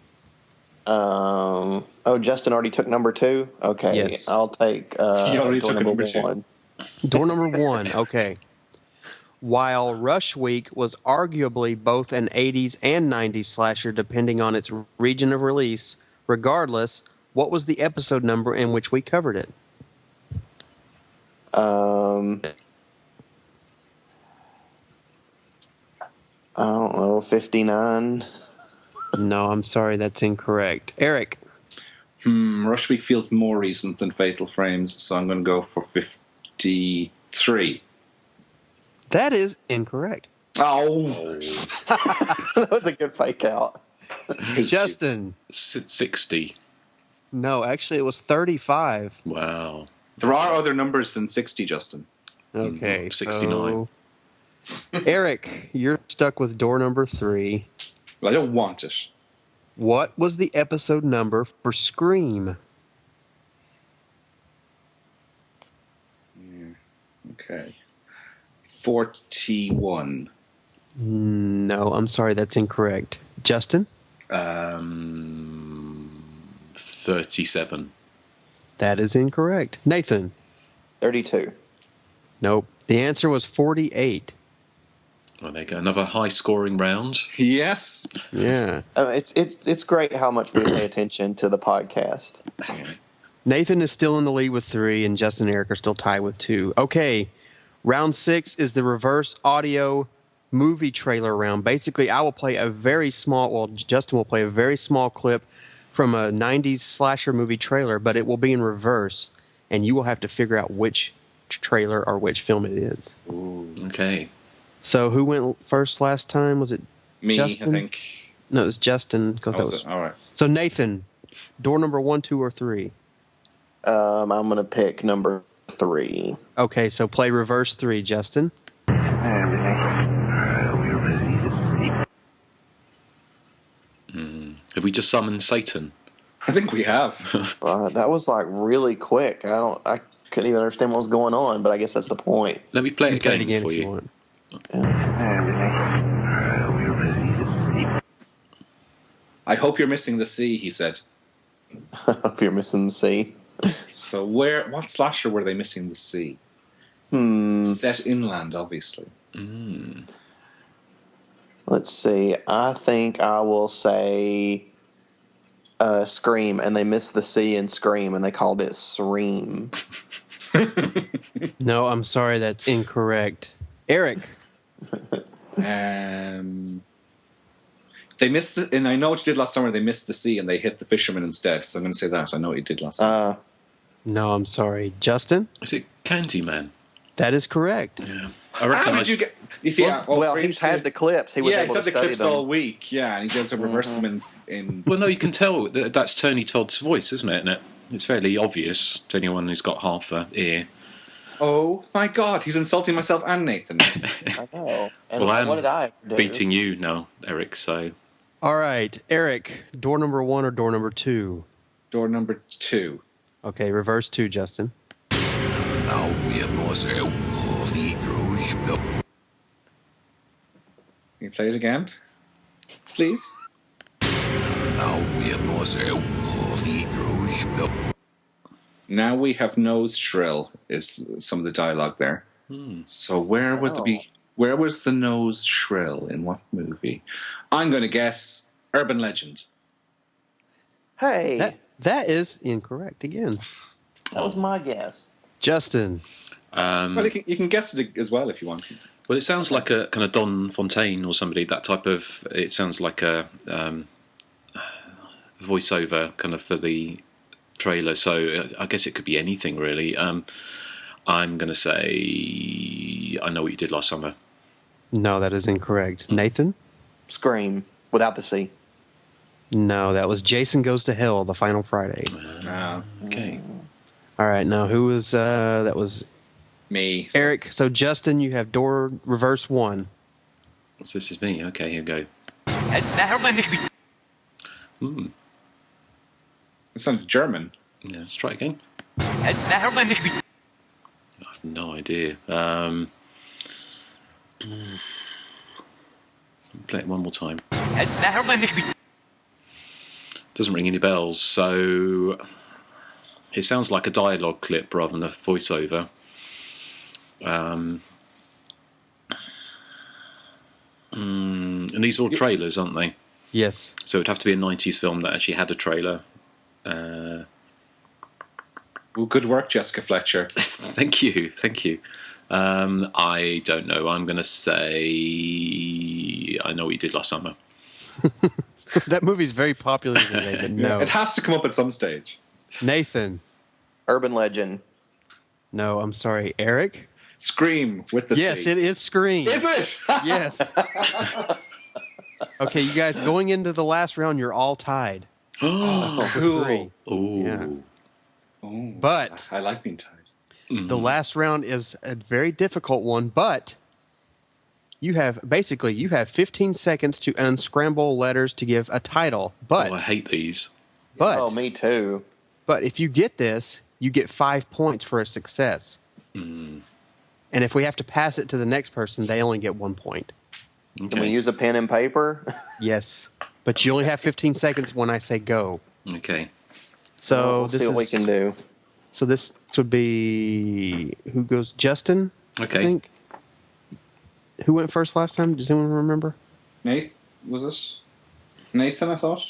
Justin already took number 2? Okay, yes. I'll take door number 1. Door number 1, okay. While Rush Week was arguably both an 80s and 90s slasher depending on its region of release, regardless, what was the episode number in which we covered it? I don't know, 59? No, I'm sorry, that's incorrect. Erik? Rush Week feels more recent than Fatal Frames, so I'm going to go for 53. That is incorrect. Oh. That was a good fake out. Justin? 60. No, actually it was 35. Wow. There are other numbers than 60, Justin. Okay, 69. So Erik, you're stuck with door number 3. Well, I don't want it. What was the episode number for Scream? Okay. 41. No, I'm sorry, that's incorrect. Justin? 37. That is incorrect. Nathan? 32. Nope. The answer was 48. Well, there you go. Another high-scoring round. Yes. Yeah. It's great how much we pay attention to the podcast. Nathan is still in the lead with 3, and Justin and Erik are still tied with 2. Okay, round 6 is the reverse audio movie trailer round. Basically, I will play Justin will play a very small clip from a 90s slasher movie trailer, but it will be in reverse, and you will have to figure out which trailer or which film it is. Ooh, okay. So who went first last time? Was it me, Justin? I think. No, it was Justin. All right. So Nathan, door number 1, 2, or 3? I'm going to pick number 3. Okay, so play reverse 3, Justin. Have we just summoned Satan? I think we have. That was like really quick. I couldn't even understand what was going on, but I guess that's the point. Let me play it again for you. Want. I hope you're missing the C, he said. I hope you're missing the C. So what slasher were they missing the C? Set inland, obviously. Let's see. I think I will say Scream, and they missed the C in Scream, and they called it Sream. No, I'm sorry, that's incorrect. Erik? They missed and I know what you did last summer, they missed the C and they hit the fisherman instead, so I'm going to say that. I know what you did last summer. No, I'm sorry. Justin? Is it Candyman? That is correct. Yeah. I reckon you see, he's had the clips. He was able to he's had the study clips them all week, and he's able to reverse them in... Well, no, you can tell that's Tony Todd's voice, isn't it? And it's fairly obvious to anyone who's got half an ear. Oh, my God, he's insulting myself and Nathan. I know. And well, what did I do? Beating you now, Erik, so... All right, Erik, door number 1 or door number 2? Door number 2. Okay, reverse 2, Justin. Can you play it again? Please? Now we have nose shrill is some of the dialogue there. So where was the nose shrill in what movie? I'm going to guess Urban Legend. Hey, That is incorrect again. that was my guess. Justin. Well, you can guess it as well if you want. Well, it sounds like a kind of Don Fontaine or somebody, that type of... It sounds like a voiceover kind of for the trailer, so I guess it could be anything, really. I'm going to say I Know What You Did Last Summer. No, that is incorrect. Nathan? Scream. Without the C. No, that was Jason Goes to Hell, the final Friday. Okay. All right, now who was that? Was Me. Eric. So Justin, you have door reverse 1. So this is me. Okay, here we go. It sounded German. Yeah, let's try again. I have no idea. Play it one more time. Doesn't ring any bells, so it sounds like a dialogue clip rather than a voiceover. And these are all trailers, aren't they? Yes. So it'd have to be a 90s film that actually had a trailer. Well, good work, Jessica Fletcher. Thank you. I don't know. I'm going to say I know what you did last summer. That movie's very popular today, but no. It has to come up at some stage. Nathan. Urban Legend. No, I'm sorry. Eric? Scream with the Yes, C. it is Scream. Is it? Yes. Okay, you guys, going into the last round, you're all tied. Oh, cool. 3. Oh. Yeah. Oh, But I like being tied. the last round is a very difficult one, but you have 15 seconds to unscramble letters to give a title. But I hate these. But Oh, me too. But if you get this, you get 5 points for a success. And if we have to pass it to the next person, they only get 1 point. Okay. Can we use a pen and paper? Yes. But you only have 15 seconds when I say go. Okay. So we'll see what we can do. So this would be who goes? Justin. Okay. I think. Who went first last time? Does anyone remember? Nathan, was this Nathan? I thought.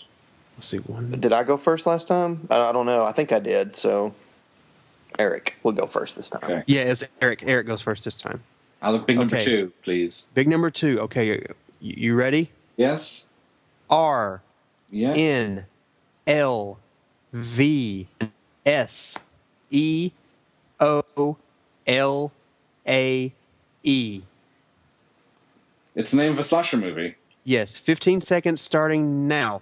Let's see. One. Did I go first last time? I don't know. I think I did. So Eric will go first this time. Okay. Yeah, it's Eric. Eric goes first this time. I'll have big number Okay. 2, please. Big number 2. Okay, you ready? Yes. R Yeah. N L V S E O L A E. It's the name of a slasher movie. Yes, 15 seconds starting now.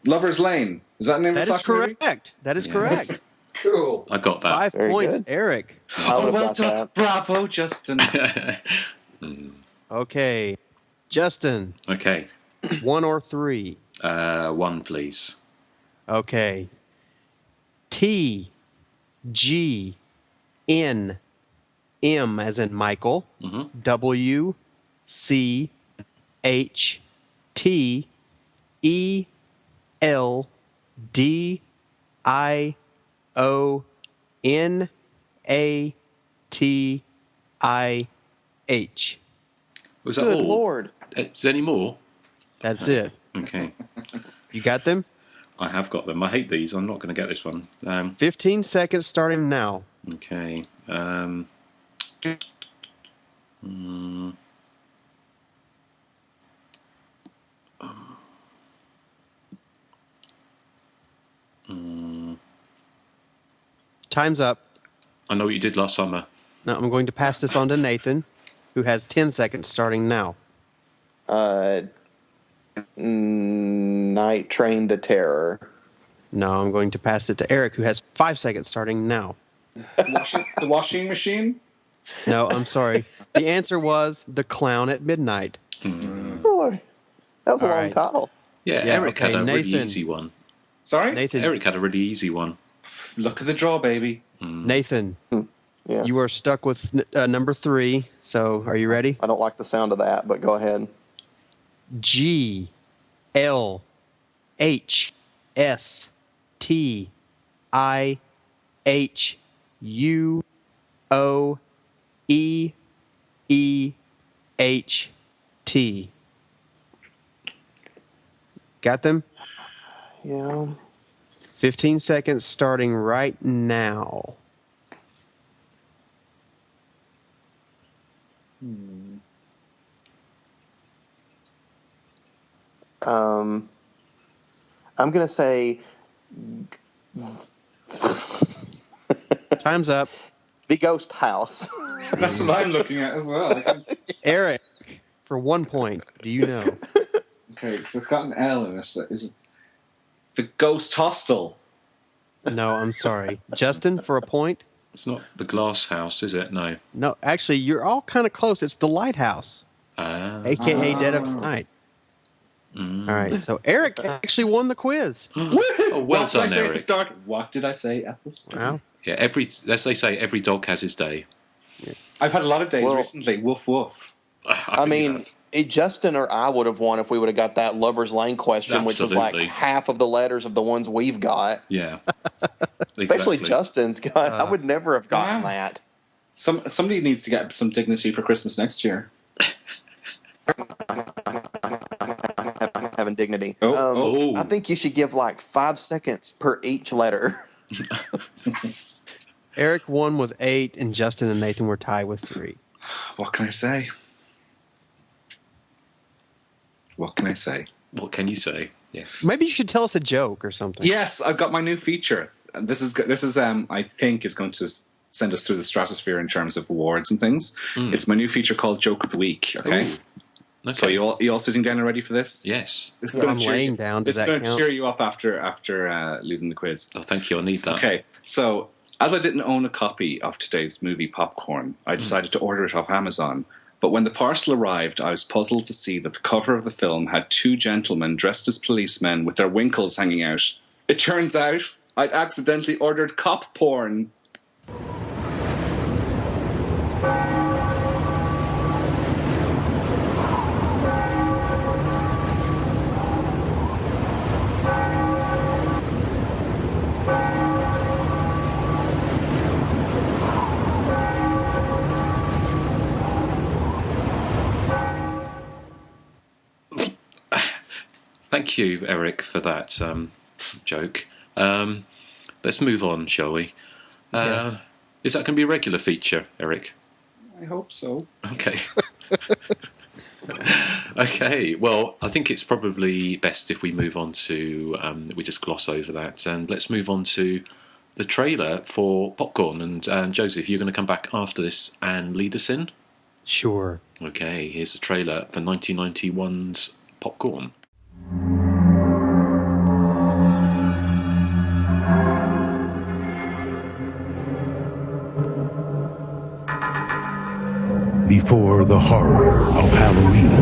Lover's Lane. Is that the name of a That is slasher movie? correct. That is Yes. correct. Cool. I got that. 5 Very points, good. Eric. I would have well got done. that. Bravo, Justin. Okay. Justin, Okay. 1 or 3. 1, please. Okay. T G N M as in Michael. W C H T E L D I O N A T I H. Was that Good all? Lord. Is there any more? That's it. Okay. You got them? I have got them. I hate these. I'm not going to get this one. 15 seconds starting now. Okay. Time's up. I know what you did last summer. Now I'm going to pass this on to Nathan, who has 10 seconds starting now. Night Train to Terror. No, I'm going to pass it to Eric, who has 5 seconds starting now. The washing machine? No, I'm sorry. The answer was The Clown at Midnight. Boy, that was a All long right. title. Yeah, Yeah, Eric okay, had a really Nathan. easy one. Sorry? Nathan, Eric had a really easy one. Look at the draw, baby. Nathan, Yeah. you are stuck with number 3. So, are you ready? I don't like the sound of that, but go ahead. G L H S T I H U O E E H T. Got them? Yeah. 15 seconds starting right now. I'm gonna say Time's up. The Ghost House. That's what I'm looking at as well. Eric, for 1 point, do you know? Okay, so it's got an L in it. So is it The Ghost Hostel? No, I'm sorry. Justin, for a point? It's not the Glass House, is it? No. No, actually, you're all kind of close. It's the Lighthouse, a.k.a. Dead of Night. All right, so Eric actually won the quiz. Oh, well What did I done, say at the Eric. start? What did I say at the start? Wow. Yeah, as they say, every dog has his day. I've had a lot of days Well- recently. Woof woof. I mean, Justin or I would have won if we would have got that Lover's Lane question, which was like Absolutely. half of the letters of the ones we've got. Yeah. Especially Exactly. Justin's got. I would never have gotten that. Somebody needs to get some dignity for Christmas next year. Having dignity. Oh. I think you should give like 5 seconds per each letter. Eric won with 8, and Justin and Nathan were tied with 3. What can I say? What can I say? What can you say? Yes. Maybe you should tell us a joke or something. Yes, I've got my new feature. And This is I think is going to send us through the stratosphere in terms of awards and things. It's my new feature called Joke of the Week. Okay. Ooh. Okay. So you all sitting down and ready for this? Yes. This I'm laying down. Does It's that going to count? cheer you up after losing the quiz. Oh, thank you. I need that. Okay, so as I didn't own a copy of today's movie Popcorn, I decided to order it off Amazon. But when the parcel arrived, I was puzzled to see that the cover of the film had 2 gentlemen dressed as policemen with their winkles hanging out. It turns out I'd accidentally ordered cop porn. Thank you, Eric, for that joke. Let's move on, shall we? Yes. Is that going to be a regular feature, Eric? I hope so. Okay. Okay. Well, I think it's probably best if we move on to we just gloss over that, and let's move on to the trailer for Popcorn. And Joseph, you're going to come back after this and lead us in. Sure. Okay. Here's the trailer for 1991's Popcorn. Before the horror of Halloween.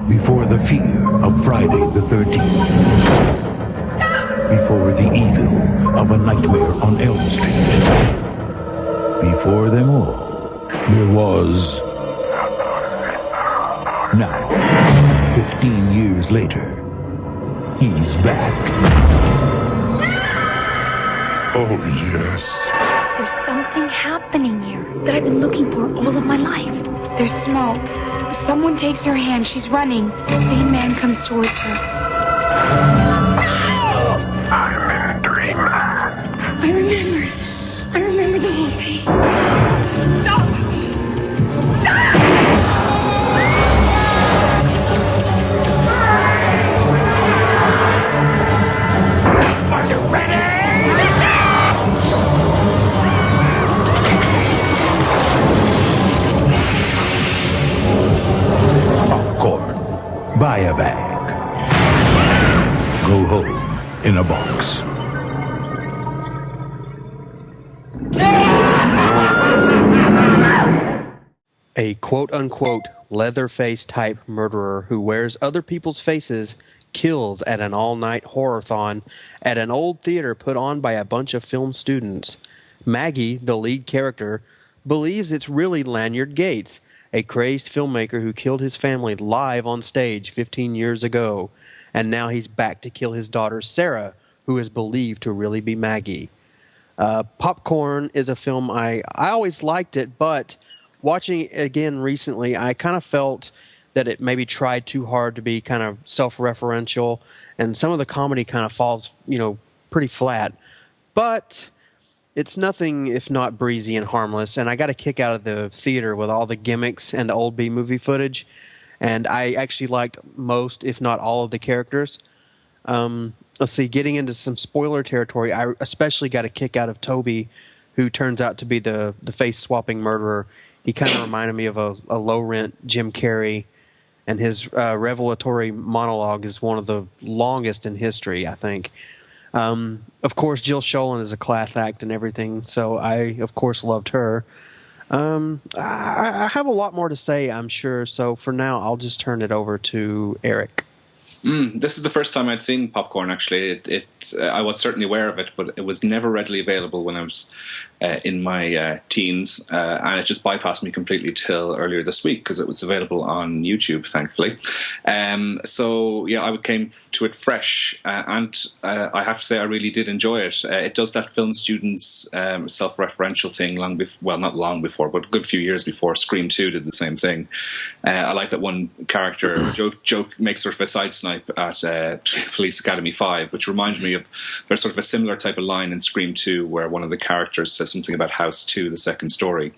Before the fear of Friday the 13th. Before the evil of A Nightmare on Elm Street. Before them all, there was... Now, 15 years later, he's back. Oh, yes. There's something happening here that I've been looking for all of my life. There's smoke. Someone takes her hand. She's running. The same man comes towards her. I'm in a dream. I remember the whole thing. Stop! Are you ready? Popcorn. Buy a bag. Go home in a box. A quote-unquote Leatherface type murderer who wears other people's faces kills at an all-night horror-thon at an old theater put on by a bunch of film students. Maggie, the lead character, believes it's really Lanyard Gates, a crazed filmmaker who killed his family live on stage 15 years ago, and now he's back to kill his daughter Sarah, who is believed to really be Maggie. Popcorn is a film I always liked it, but watching it again recently, I kind of felt that it maybe tried too hard to be kind of self-referential, and some of the comedy kind of falls, pretty flat. But it's nothing if not breezy and harmless, and I got a kick out of the theater with all the gimmicks and the old B-movie footage, and I actually liked most, if not all, of the characters. Let's see, getting into some spoiler territory, I especially got a kick out of Toby, who turns out to be the face-swapping murderer. He kind of reminded me of a low-rent Jim Carrey, and his revelatory monologue is one of the longest in history, I think. Of course, Jill Schoelen is a class act and everything, so I, of course, loved her. I have a lot more to say, I'm sure, so for now, I'll just turn it over to Erik. This is the first time I'd seen Popcorn, actually. I was certainly aware of it, but it was never readily available when I was in my teens, and it just bypassed me completely till earlier this week because it was available on YouTube, thankfully. So, yeah, I came to it fresh, and I have to say I really did enjoy it. It does that film students' self-referential thing not long before, but a good few years before. Scream 2 did the same thing. I like that one character, joke makes sort of a side snipe at Police Academy 5, which reminded me of there's sort of a similar type of line in Scream 2 where one of the characters says something about House 2, the second story.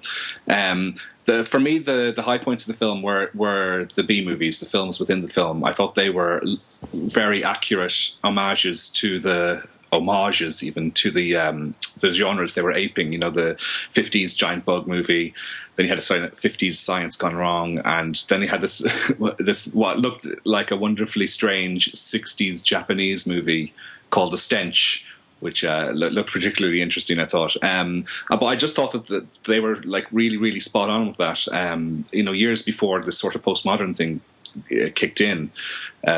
For me, the high points of the film were the B movies, the films within the film. I thought they were very accurate homages even to the genres they were aping. You know, the 50s giant bug movie. Then you had a 50s science gone wrong, and then you had this what looked like a wonderfully strange 60s Japanese movie called The Stench, which looked particularly interesting, I thought. But I just thought that they were like really, really spot on with that. Years before this sort of postmodern thing kicked in,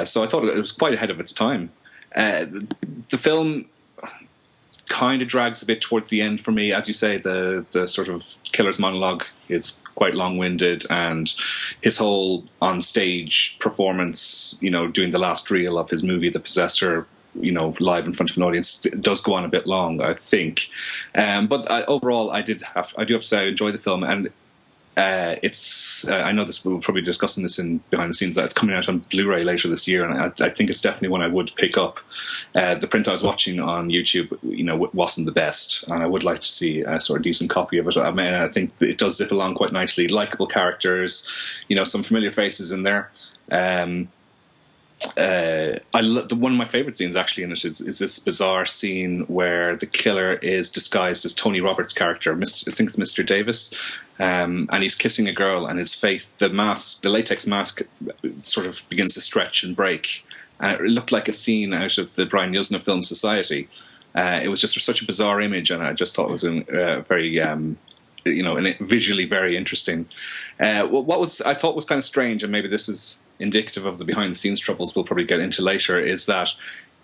so I thought it was quite ahead of its time. The film kind of drags a bit towards the end for me. As you say, the sort of killer's monologue is quite long-winded, and his whole on-stage performance, doing the last reel of his movie, The Possessor, live in front of an audience, does go on a bit long, I think. But overall, I do have to say I enjoy the film, and I know we'll probably be discussing this in behind the scenes, that it's coming out on Blu-ray later this year, and I think it's definitely one I would pick up. The print I was watching on YouTube, wasn't the best, and I would like to see a sort of decent copy of it. I mean, I think it does zip along quite nicely. Likeable characters, some familiar faces in there. One of my favorite scenes actually in it is this bizarre scene where the killer is disguised as Tony Roberts' character. I think it's Mr. Davis, and he's kissing a girl, and his face, the latex mask, sort of begins to stretch and break, and it looked like a scene out of the Brian Yuzna film Society. It was just such a bizarre image, and I just thought it was very visually very interesting. What I thought was kind of strange, and maybe this is indicative of the behind-the-scenes troubles we'll probably get into later, is that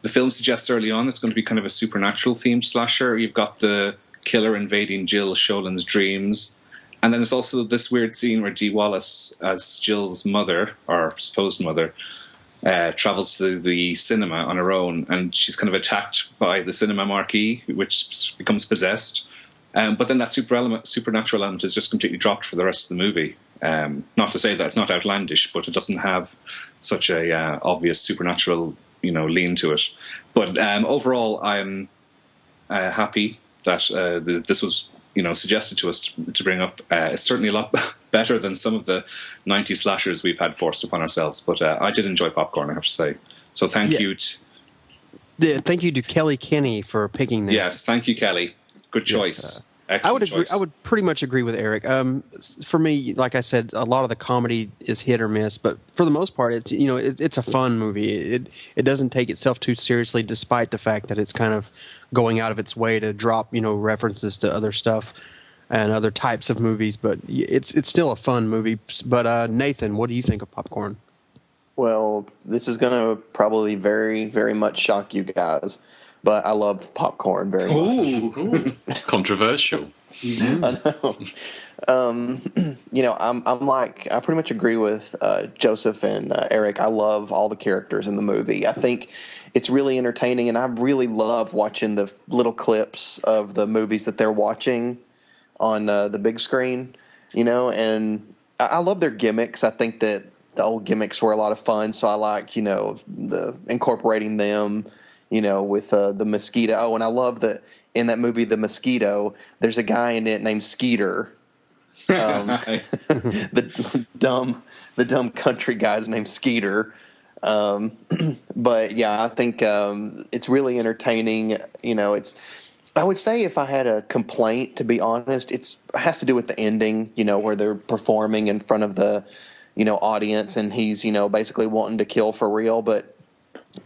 the film suggests early on it's going to be kind of a supernatural themed slasher. You've got the killer invading Jill Schoelen's dreams, and then there's also this weird scene where Dee Wallace, as Jill's mother, or supposed mother, travels to the cinema on her own, and she's kind of attacked by the cinema marquee, which becomes possessed. But then that supernatural element is just completely dropped for the rest of the movie. Not to say that it's not outlandish, but it doesn't have such a obvious supernatural, lean to it. But overall, I'm happy that this was, suggested to us to bring up. It's certainly a lot better than some of the 90s slashers we've had forced upon ourselves. But I did enjoy Popcorn, I have to say. So thank you. Thank you to Kelly Kenny for picking this. Yes, thank you, Kelly. Good choice. Yes, I would pretty much agree with Erik. For me, like I said, a lot of the comedy is hit or miss, but for the most part, it's a fun movie. It doesn't take itself too seriously, despite the fact that it's kind of going out of its way to drop references to other stuff and other types of movies. But it's still a fun movie. But Nathan, what do you think of Popcorn? Well, this is going to probably very, very much shock you guys. But I love Popcorn very much. Ooh. Controversial. I know. I pretty much agree with Joseph and Erik. I love all the characters in the movie. I think it's really entertaining, and I really love watching the little clips of the movies that they're watching on the big screen. And I love their gimmicks. I think that the old gimmicks were a lot of fun, so I like the incorporating them. With the mosquito. Oh, and I love that in that movie, The Mosquito, there's a guy in it named Skeeter. The dumb country guy's named Skeeter. But yeah, I think it's really entertaining. I would say if I had a complaint, to be honest, it has to do with the ending, where they're performing in front of the, audience, and he's, basically wanting to kill for real. But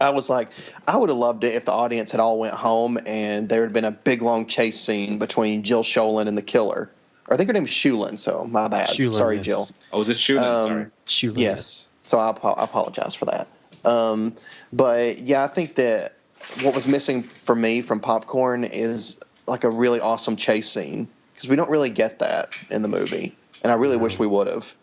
I was like, I would have loved it if the audience had all went home and there had been a big, long chase scene between Jill Sholin and the killer. Or I think her name is Shulin, so my bad. Shulin, sorry, yes. Jill. Oh, was it Shulin? Sorry. Shulin, yes. So I apologize for that. But, yeah, I think that what was missing for me from Popcorn is like a really awesome chase scene, because we don't really get that in the movie, and I really wish we would have,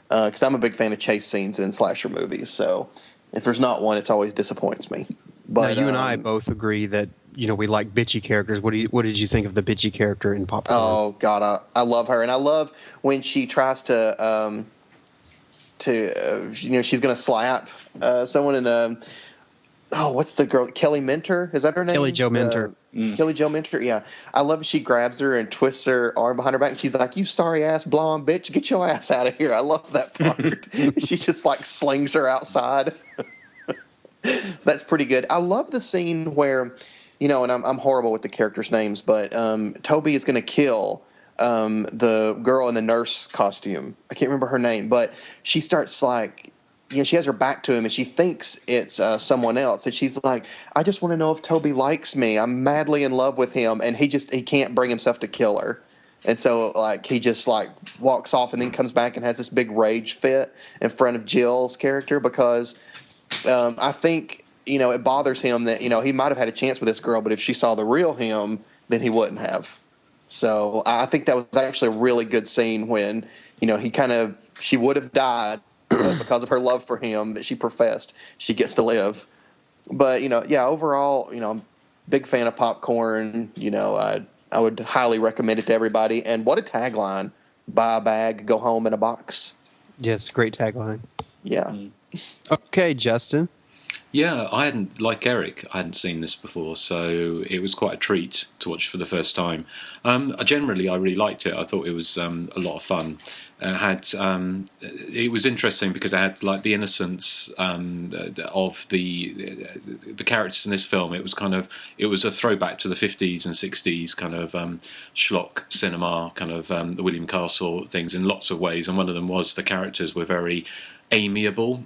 because I'm a big fan of chase scenes in slasher movies. So if there's not one, it always disappoints me. But now, you and I both agree that we like bitchy characters. What did you think of the bitchy character in Popcorn? Oh God, I love her, and I love when she tries to she's going to slap someone in what's the girl? Kelly Minter? Is that her name? Kelly Jo Minter. Kelly Jo Minter, yeah. I love she grabs her and twists her arm behind her back, and she's like, "You sorry-ass blonde bitch, get your ass out of here." I love that part. She just, slings her outside. That's pretty good. I love the scene where, and I'm horrible with the characters' names, but Toby is going to kill the girl in the nurse costume. I can't remember her name, but she starts she has her back to him, and she thinks it's someone else. And she's like, I just want to know if Toby likes me. I'm madly in love with him. And he can't bring himself to kill her. And so, he just, walks off and then comes back and has this big rage fit in front of Jill's character, because I think, it bothers him that, he might have had a chance with this girl, but if she saw the real him, then he wouldn't have. So I think that was actually a really good scene when, she would have died, but because of her love for him that she professed, she gets to live. But, overall, I'm a big fan of Popcorn. I would highly recommend it to everybody. And what a tagline. Buy a bag, go home in a box. Yes, great tagline. Yeah. Okay, Justin. Yeah, like Erik, I hadn't seen this before, so it was quite a treat to watch for the first time. Generally, I really liked it. I thought it was a lot of fun. It was interesting because it had the innocence of the characters in this film. It was a throwback to the 50s and 60s kind of schlock cinema, kind of the William Castle things in lots of ways. And one of them was the characters were very amiable,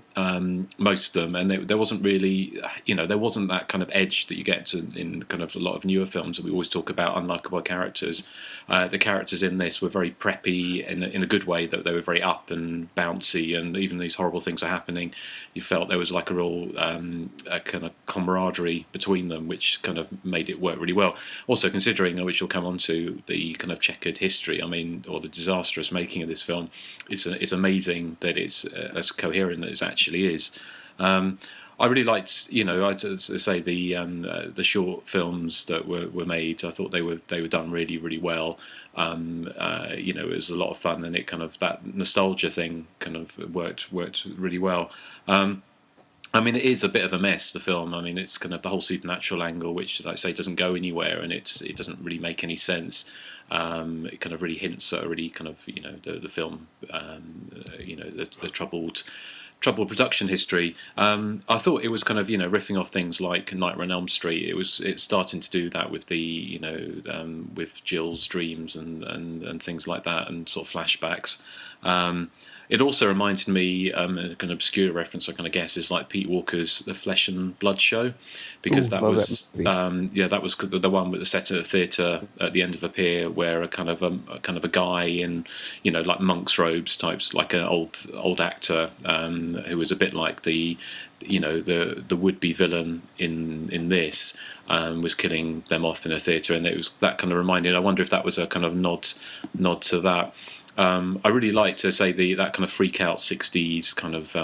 most of them, and there wasn't really, there wasn't that kind of edge that you get in kind of a lot of newer films that we always talk about, unlikable characters. The characters in this were very preppy in a good way, that they were very up and bouncy, and even these horrible things are happening, you felt there was a real a kind of camaraderie between them, which kind of made it work really well. Also, considering, which we'll come on to, the kind of checkered history, or the disastrous making of this film, it's amazing that it's as coherent as it actually is. I really liked, I'd say the short films that were made. I thought they were done really, really well. It was a lot of fun, and it kind of, that nostalgia thing kind of worked really well. It is a bit of a mess, the film. It's kind of the whole supernatural angle, which, like I say, doesn't go anywhere, and it doesn't really make any sense. It kind of really hints at a really kind of, the film, the troubled production history. I thought it was kind of, riffing off things like Nightmare on Elm Street. It's starting to do that with the, with Jill's dreams and things like that, and sort of flashbacks. It also reminded me, an obscure reference, I kind of guess, is like Pete Walker's The Flesh and Blood Show, because that was the one with the set at a theatre at the end of a pier, where a kind of a guy in, like monk's robes types, like an old actor, who was a bit like the would-be villain in this, was killing them off in a theatre, and it was that kind of reminded. I wonder if that was a kind of nod to that. I really like to say that kind of freak out 60s kind of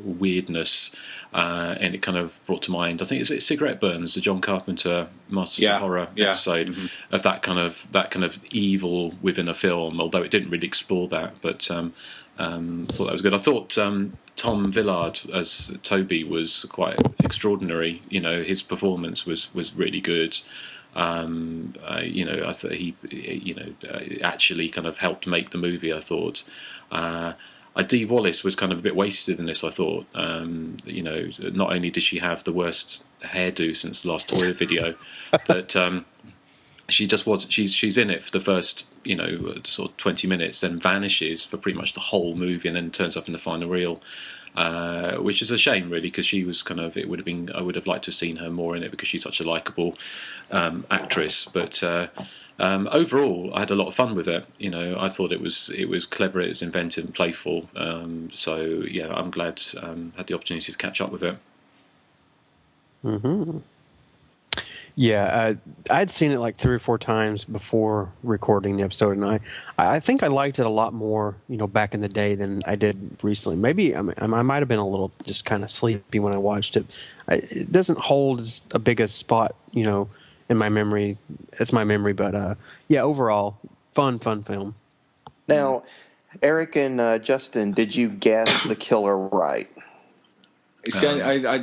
weirdness, and it kind of brought to mind, I think it's Cigarette Burns, the John Carpenter Masters of Horror episode, of that kind of evil within a film, although it didn't really explore that, but thought that was good. I thought Tom Villard as Toby was quite extraordinary. His performance was really good. I thought he actually kind of helped make the movie. I thought. Dee Wallace was kind of a bit wasted in this, I thought. You know, not only did she have the worst hairdo since the last Toya video, but she just was. She's in it for the first, you know, sort of 20 minutes, then vanishes for pretty much the whole movie, and then turns up in the final reel. Which is a shame, really, because she was kind of. It would have been. I would have liked to have seen her more in it because she's such a likable actress. But overall, I had a lot of fun with it. You know, I thought it was clever, it was inventive and playful. So yeah, I'm glad I had the opportunity to catch up with it. Mm-hmm. Yeah, I'd seen it like 3 or 4 times before recording the episode, and I think I liked it a lot more, you know, back in the day than I did recently. Maybe I might have been a little just kind of sleepy when I watched it. It doesn't hold as a big a spot, you know, in my memory. It's my memory, but yeah, overall, fun film. Now, Eric and Justin, did you guess the killer right? See,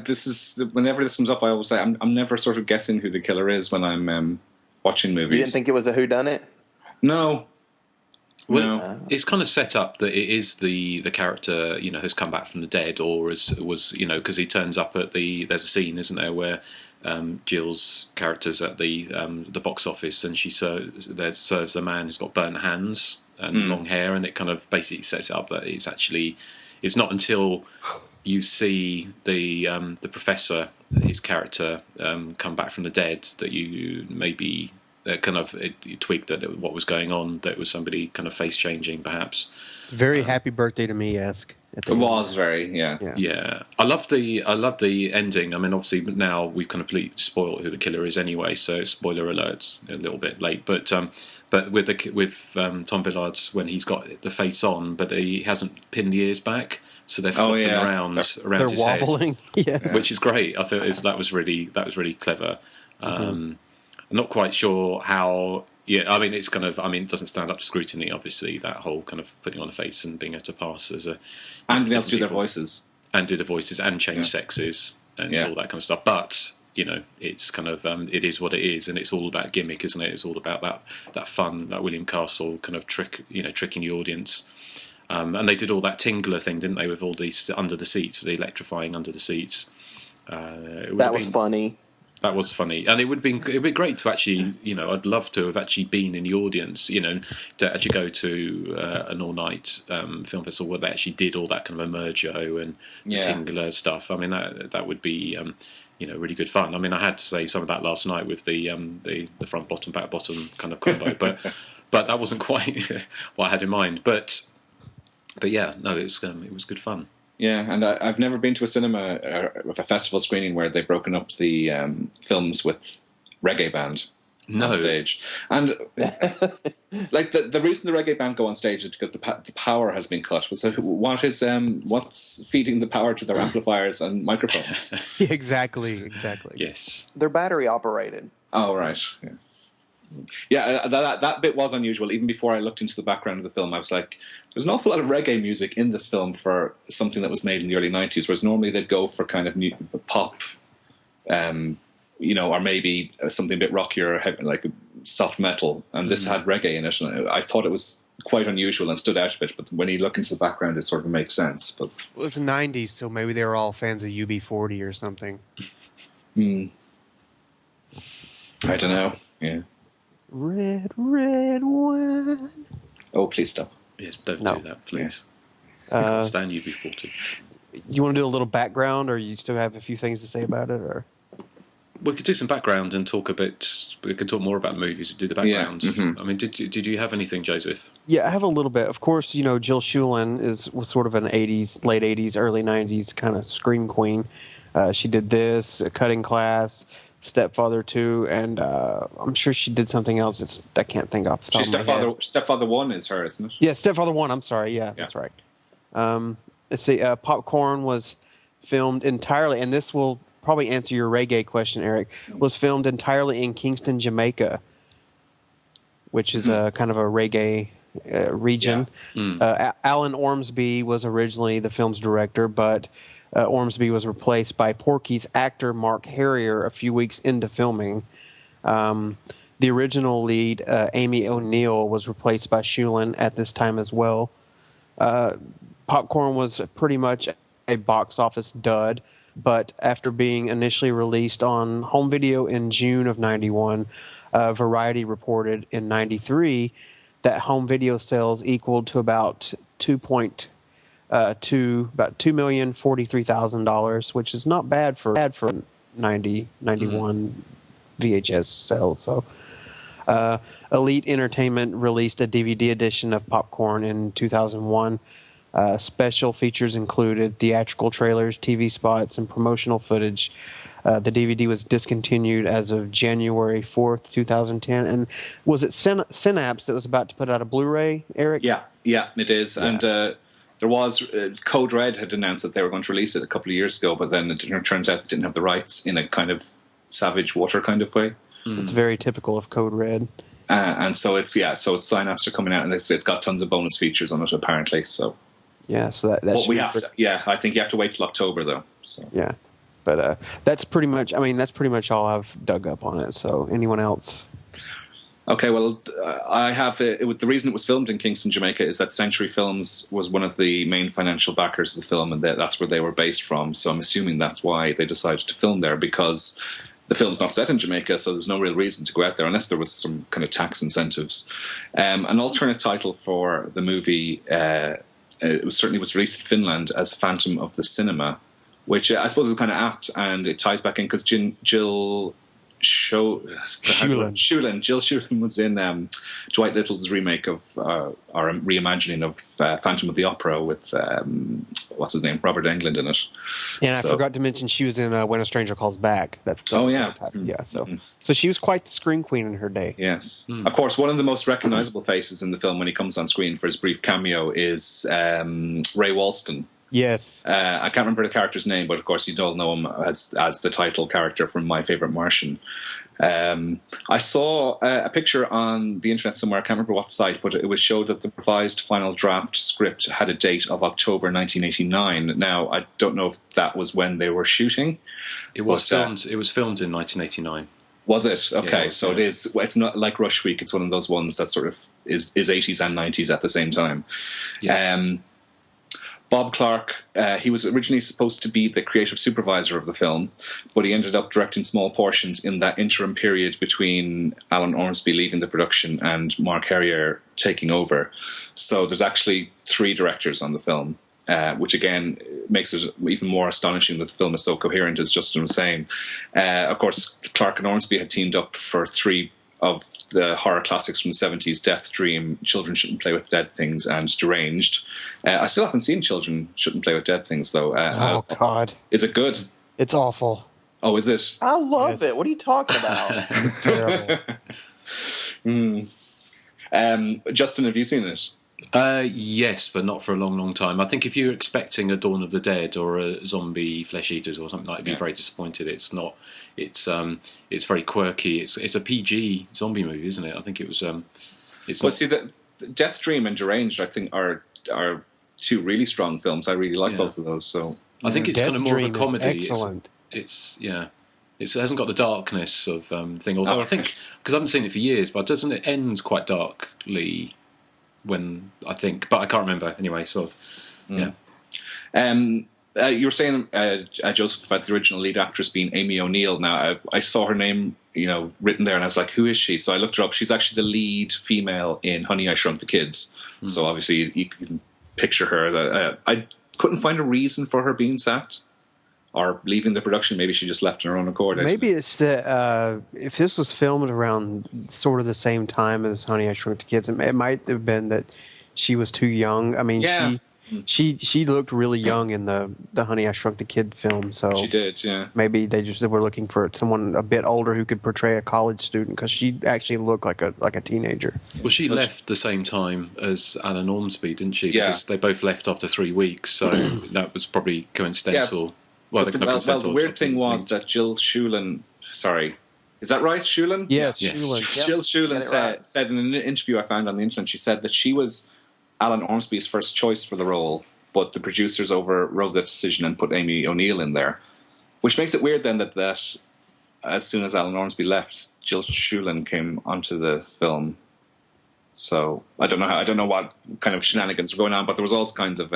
this is whenever this comes up, I always say I'm never sort of guessing who the killer is when I'm watching movies. You didn't think it was a whodunit? No. Well, No. it's kind of set up that it is the character, you know, has come back from the dead, or was you know, because he turns up at there's a scene, isn't there, where Jill's character's at the box office, and she serves a man who's got burnt hands and long hair, and it kind of basically sets it up that it's not until you see the professor, his character, come back from the dead that you maybe you twigged that what was going on, that it was somebody kind of face changing, perhaps. Very Happy Birthday to Me-esque. It was very, yeah. I love the ending. I mean, obviously now we've completely spoiled who the killer is anyway, so spoiler alert, a little bit late. But with Tom Villard's, when he's got the face on, but he hasn't pinned the ears back, so they're flopping around his wobbling. head, yeah. which is great. I thought that was really clever. I'm not quite sure how. Yeah, I mean, it's kind of. I mean, it doesn't stand up to scrutiny. Obviously, that whole kind of putting on a face and being able to pass as a and being able to do their voices and change sexes and all that kind of stuff. But you know, it's kind of it is what it is, and it's all about gimmick, isn't it? It's all about that fun, that William Castle kind of tricking the audience. And they did all that Tingler thing, didn't they, with all these under the seats, the electrifying under the seats. That was funny. That was funny, and it'd be great to actually, you know, I'd love to have actually been in the audience, you know, to actually go to an all-night film festival where they actually did all that kind of Emergo and the Tingler stuff. I mean, that would be, you know, really good fun. I mean, I had to say some of that last night with the front bottom back bottom kind of combo, but that wasn't quite what I had in mind. But yeah, no, it was good fun. Yeah, and I've never been to a cinema with a festival screening where they've broken up the films with reggae band on stage. And like the reason the reggae band go on stage is because the power has been cut. So what's feeding the power to their amplifiers and microphones? Exactly. Yes, they're battery operated. Oh right. Yeah. Yeah, that bit was unusual. Even before I looked into the background of the film, I was like, there's an awful lot of reggae music in this film for something that was made in the early 90s, whereas normally they'd go for kind of pop, you know, or maybe something a bit rockier, like soft metal, and this had reggae in it, and I thought it was quite unusual and stood out a bit, but when you look into the background, it sort of makes sense. But it was the 90s, so maybe they were all fans of UB40 or something. I don't know, yeah. Red wine. Oh, please stop. Yes, don't do that, please. I can't stand UB40. You want to do a little background, or you still have a few things to say about it, or? We could do some background and talk a bit. We could talk more about movies and do the backgrounds. Yeah. I mean, did you have anything, Joseph? Yeah, I have a little bit. Of course, you know, Jill Schulen was sort of an late 80s, early 90s kind of scream queen. She did this, Cutting Class, Stepfather 2, and I'm sure she did something else. I can't think off the top of my head. Stepfather 1 is her, isn't it? Yeah, Stepfather 1. I'm sorry. Yeah, that's right. Let's see. Popcorn was filmed entirely, and this will probably answer your reggae question, Eric. Was filmed entirely in Kingston, Jamaica, which is a kind of a reggae region. Yeah. Alan Ormsby was originally the film's director, but Ormsby was replaced by Porky's actor Mark Harrier a few weeks into filming. The original lead, Amy O'Neill, was replaced by Schulen at this time as well. Popcorn was pretty much a box office dud, but after being initially released on home video in June of 91, Variety reported in 93 that home video sales equaled to about $2,043,000, which is not bad for 91 VHS sales. So Elite Entertainment released a DVD edition of Popcorn in 2001. Special features included theatrical trailers, TV spots, and promotional footage. The DVD was discontinued as of January 4th, 2010. And was it Synapse that was about to put out a Blu-ray, Eric? Yeah, it is. Yeah. And there was Code Red had announced that they were going to release it a couple of years ago, but then it turns out they didn't have the rights in a kind of Savage Water kind of way. It's very typical of Code Red. And so it's Synapse are coming out, and it's got tons of bonus features on it apparently. So yeah, so that we have to, I think you have to wait till October though. So yeah, but that's pretty much. I mean, that's pretty much all I've dug up on it. So anyone else? Okay, well, I have the reason it was filmed in Kingston, Jamaica, is that Century Films was one of the main financial backers of the film, and that's where they were based from. So I'm assuming that's why they decided to film there, because the film's not set in Jamaica, so there's no real reason to go out there unless there was some kind of tax incentives. An alternate title for the movie certainly was released in Finland as Phantom of the Cinema, which I suppose is kind of apt, and it ties back in because Jill Shulen was in Dwight Little's remake of or reimagining of Phantom of the Opera with what's his name, Robert Englund in it. And I forgot to mention she was in When a Stranger Calls Back. So she was quite the screen queen in her day. Yes, of course. One of the most recognizable faces in the film when he comes on screen for his brief cameo is Ray Walston. Yes. I can't remember the character's name, but of course you'd all know him as the title character from My Favorite Martian. I saw a picture on the internet somewhere, I can't remember what site, but it was showed that the revised final draft script had a date of October 1989. Now, I don't know if that was when they were shooting. It was filmed in 1989. Was it? Okay, so it is. It's not like Rush Week. It's one of those ones that sort of is 80s and 90s at the same time. Yeah. Bob Clark, he was originally supposed to be the creative supervisor of the film, but he ended up directing small portions in that interim period between Alan Ormsby leaving the production and Mark Herrier taking over. So there's actually 3 directors on the film, which again makes it even more astonishing that the film is so coherent, as Justin was saying. Of course, Clark and Ormsby had teamed up for 3 of the horror classics from the 70s, Death Dream, Children Shouldn't Play with Dead Things, and Deranged. I still haven't seen Children Shouldn't Play with Dead Things, though. Oh, God. Is it good? It's awful. Oh, is it? I love it. What are you talking about? It's terrible. Justin, have you seen it? Yes, but not for a long, long time. I think if you're expecting a Dawn of the Dead or a zombie Flesh Eaters or something like that, you'd be very disappointed. It's not. It's very quirky. It's a PG zombie movie, isn't it? I think it was. See, the Death Dream and Deranged, I think, are 2 really strong films. I really like both of those. So I think it's Death kind of more Dream of a comedy. Excellent. It hasn't got the darkness of thing. Although I think, because I haven't seen it for years, but doesn't it end quite darkly? When I think, but I can't remember anyway. So, yeah. You were saying, Joseph, about the original lead actress being Amy O'Neill. Now, I saw her name, written there, and I was like, "Who is she?" So I looked her up. She's actually the lead female in Honey, I Shrunk the Kids. So obviously, you can picture her. I couldn't find a reason for her being sacked or leaving the production. Maybe she just left on her own accord. Maybe it's that if this was filmed around sort of the same time as Honey, I Shrunk the Kids, it might have been that she was too young. I mean, she looked really young in the Honey, I Shrunk the Kid film. So she did, yeah. Maybe they were looking for someone a bit older who could portray a college student, because she actually looked like a teenager. Well, she left the same time as Alan Ormsby, didn't she? Yeah. Because they both left after 3 weeks, so that was probably coincidental. Yeah. Well, the weird thing was that Jill Shulen, sorry, is that right, Shulen? Yes. Shulen. Jill Shulen said in an interview I found on the internet, she said that she was Alan Ormsby's first choice for the role, but the producers overrode that decision and put Amy O'Neill in there, which makes it weird then that as soon as Alan Ormsby left, Jill Shulen came onto the film. So I don't know what kind of shenanigans were going on, but there was all kinds of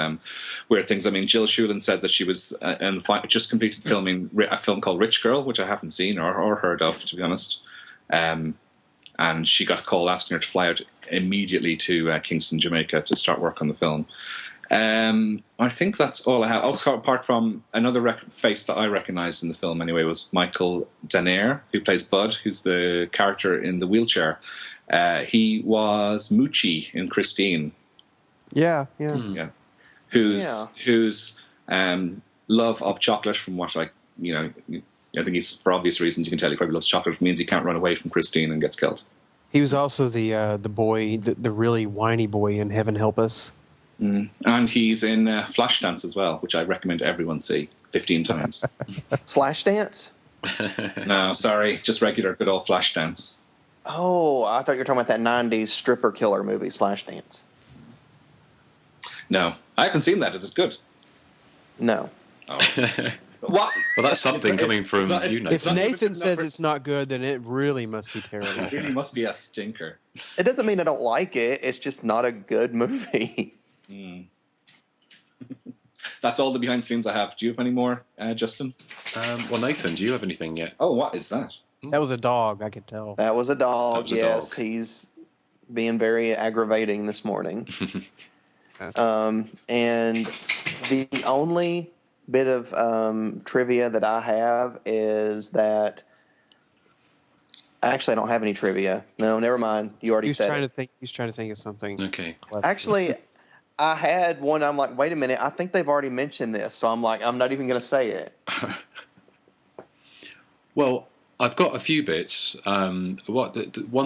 weird things. I mean, Jill Shulen said that she was just completed filming a film called Rich Girl, which I haven't seen or heard of, to be honest. And she got a call asking her to fly out immediately to Kingston, Jamaica, to start work on the film. I think that's all I have. Also, apart from another face that I recognised in the film anyway was Michael Danner, who plays Bud, who's the character in the wheelchair. He was Moochie in Christine. Yeah. Whose love of chocolate, from what I think he's, for obvious reasons, you can tell he probably loves chocolate, means he can't run away from Christine and gets killed. He was also the boy, the really whiny boy in Heaven Help Us. And he's in Flashdance as well, which I recommend everyone see 15 times. Flashdance? No, sorry, just regular good old Flashdance. Oh, I thought you were talking about that 90s stripper killer movie, Flashdance. No, I haven't seen that. Is it good? No. Oh. What? Well, that's something coming from you, Nathan. If Nathan says it's not good, then it really must be terrible. It really must be a stinker. It doesn't mean I don't like it. It's just not a good movie. That's all the behind the scenes I have. Do you have any more, Justin? Well, Nathan, do you have anything yet? Oh, what is that? That was a dog, I could tell. That was a dog, yes. Dog. He's being very aggravating this morning. And the only bit of trivia that I have is that... Actually, I don't have any trivia. No, never mind. You already said it. He's trying to think of something. Okay. Actually, I had one. I'm like, wait a minute. I think they've already mentioned this. So I'm like, I'm not even going to say it. Well, I've got a few bits. One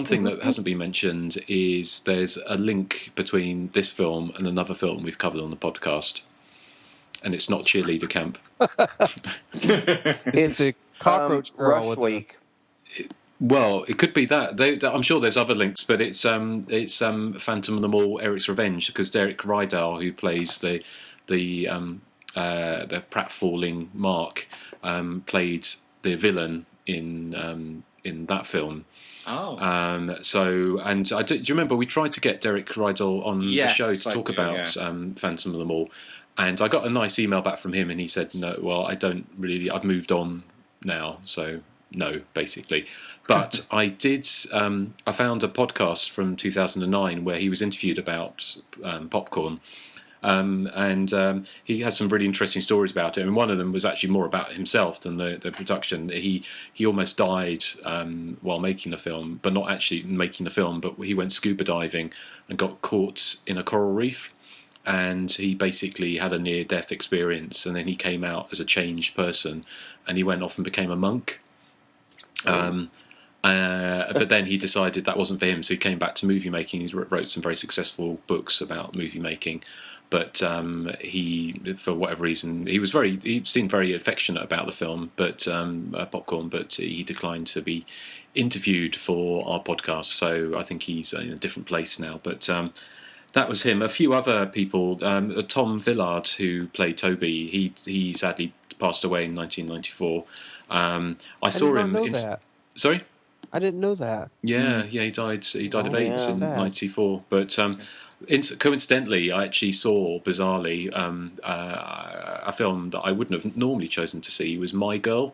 thing that hasn't been mentioned is there's a link between this film and another film we've covered on the podcast. And it's not Cheerleader Camp. It's a cockroach girl Rush Week. Well, it could be that. I'm sure there's other links, but it's Phantom of the Mall, Eric's Revenge, because Derek Rydell, who plays the pratfalling Mark, played the villain in that film. Oh. Do you remember we tried to get Derek Rydell on the show to talk about Phantom of the Mall, and I got a nice email back from him, and he said, "No, well, I don't really. I've moved on now, so." No, basically. But I did. I found a podcast from 2009 where he was interviewed about popcorn, and he had some really interesting stories about it. And one of them was actually more about himself than the production. He almost died while making the film, but not actually making the film. But he went scuba diving and got caught in a coral reef. And he basically had a near-death experience, and then he came out as a changed person, and he went off and became a monk. But then he decided that wasn't for him, so he came back to movie making. He wrote some very successful books about movie making, but he, for whatever reason, he seemed very affectionate about the film, but Popcorn. But he declined to be interviewed for our podcast, so I think he's in a different place now. But that was him. A few other people. Tom Villard, who played Toby, he sadly passed away in 1994. I saw him. Sorry, I didn't know that. Yeah, he died. He died of AIDS in '94. But coincidentally, I actually saw bizarrely a film that I wouldn't have normally chosen to see. Was My Girl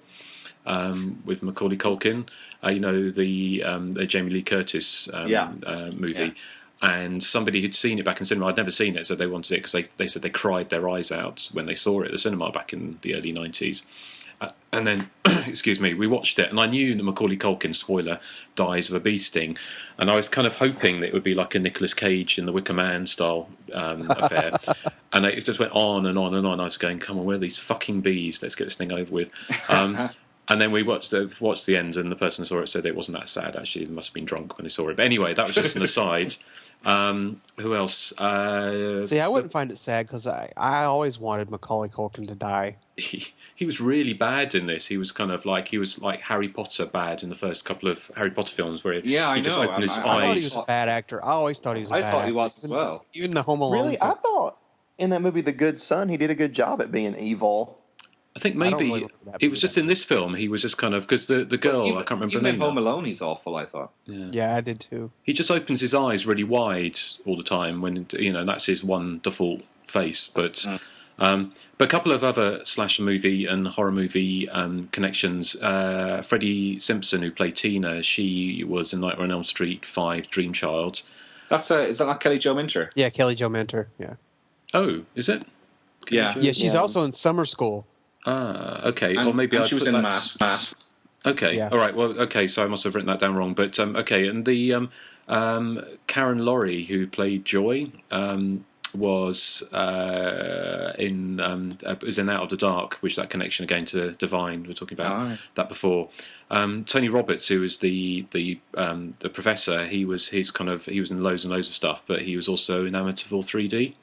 with Macaulay Culkin. The Jamie Lee Curtis movie. Yeah. And somebody who'd seen it back in cinema, I'd never seen it, so they wanted it because they said they cried their eyes out when they saw it at the cinema back in the early 90s. And then, excuse me, we watched it, and I knew that Macaulay Culkin, spoiler, dies of a bee sting, and I was kind of hoping that it would be like a Nicolas Cage in the Wicker Man style affair, and it just went on and on and on. I was going, come on, where are these fucking bees? Let's get this thing over with. And then we watched the end, and the person who saw it said it wasn't that sad, actually. They must have been drunk when they saw it. But anyway, that was just an aside. Who else? See, I wouldn't find it sad, because I always wanted Macaulay Culkin to die. He was really bad in this. He was kind of like Harry Potter bad in the first couple of Harry Potter films, where he just opened his eyes. I thought he was a bad actor. I always thought he was a bad actor. I thought he was as well. Even the Home Alone. Really? I thought in that movie, The Good Son, he did a good job at being evil. I think I don't maybe really remember that it was just in this film. He was just kind of because the girl I can't remember her Even in name. Home Alone, he's awful. I thought. Yeah, I did too. He just opens his eyes really wide all the time when that's his one default face. But a couple of other slasher movie and horror movie connections. Freddie Simpson, who played Tina, she was in Nightmare on Elm Street 5 Dream Child. Is that not Kelly Jo Minter? Yeah, Kelly Jo Minter. Yeah. Oh, is it? Yeah. Yeah, she's also in Summer School. Ah, okay. And, or maybe and I she was put in that... Mass. Okay, Yeah. all right. Well, okay, so I must have written that down wrong. But okay, and the Karen Laurie, who played Joy, was in Out of the Dark, which that connection again to Divine. We were talking about that before. Tony Roberts, who was the professor, he was in loads and loads of stuff, but he was also in Amityville 3D.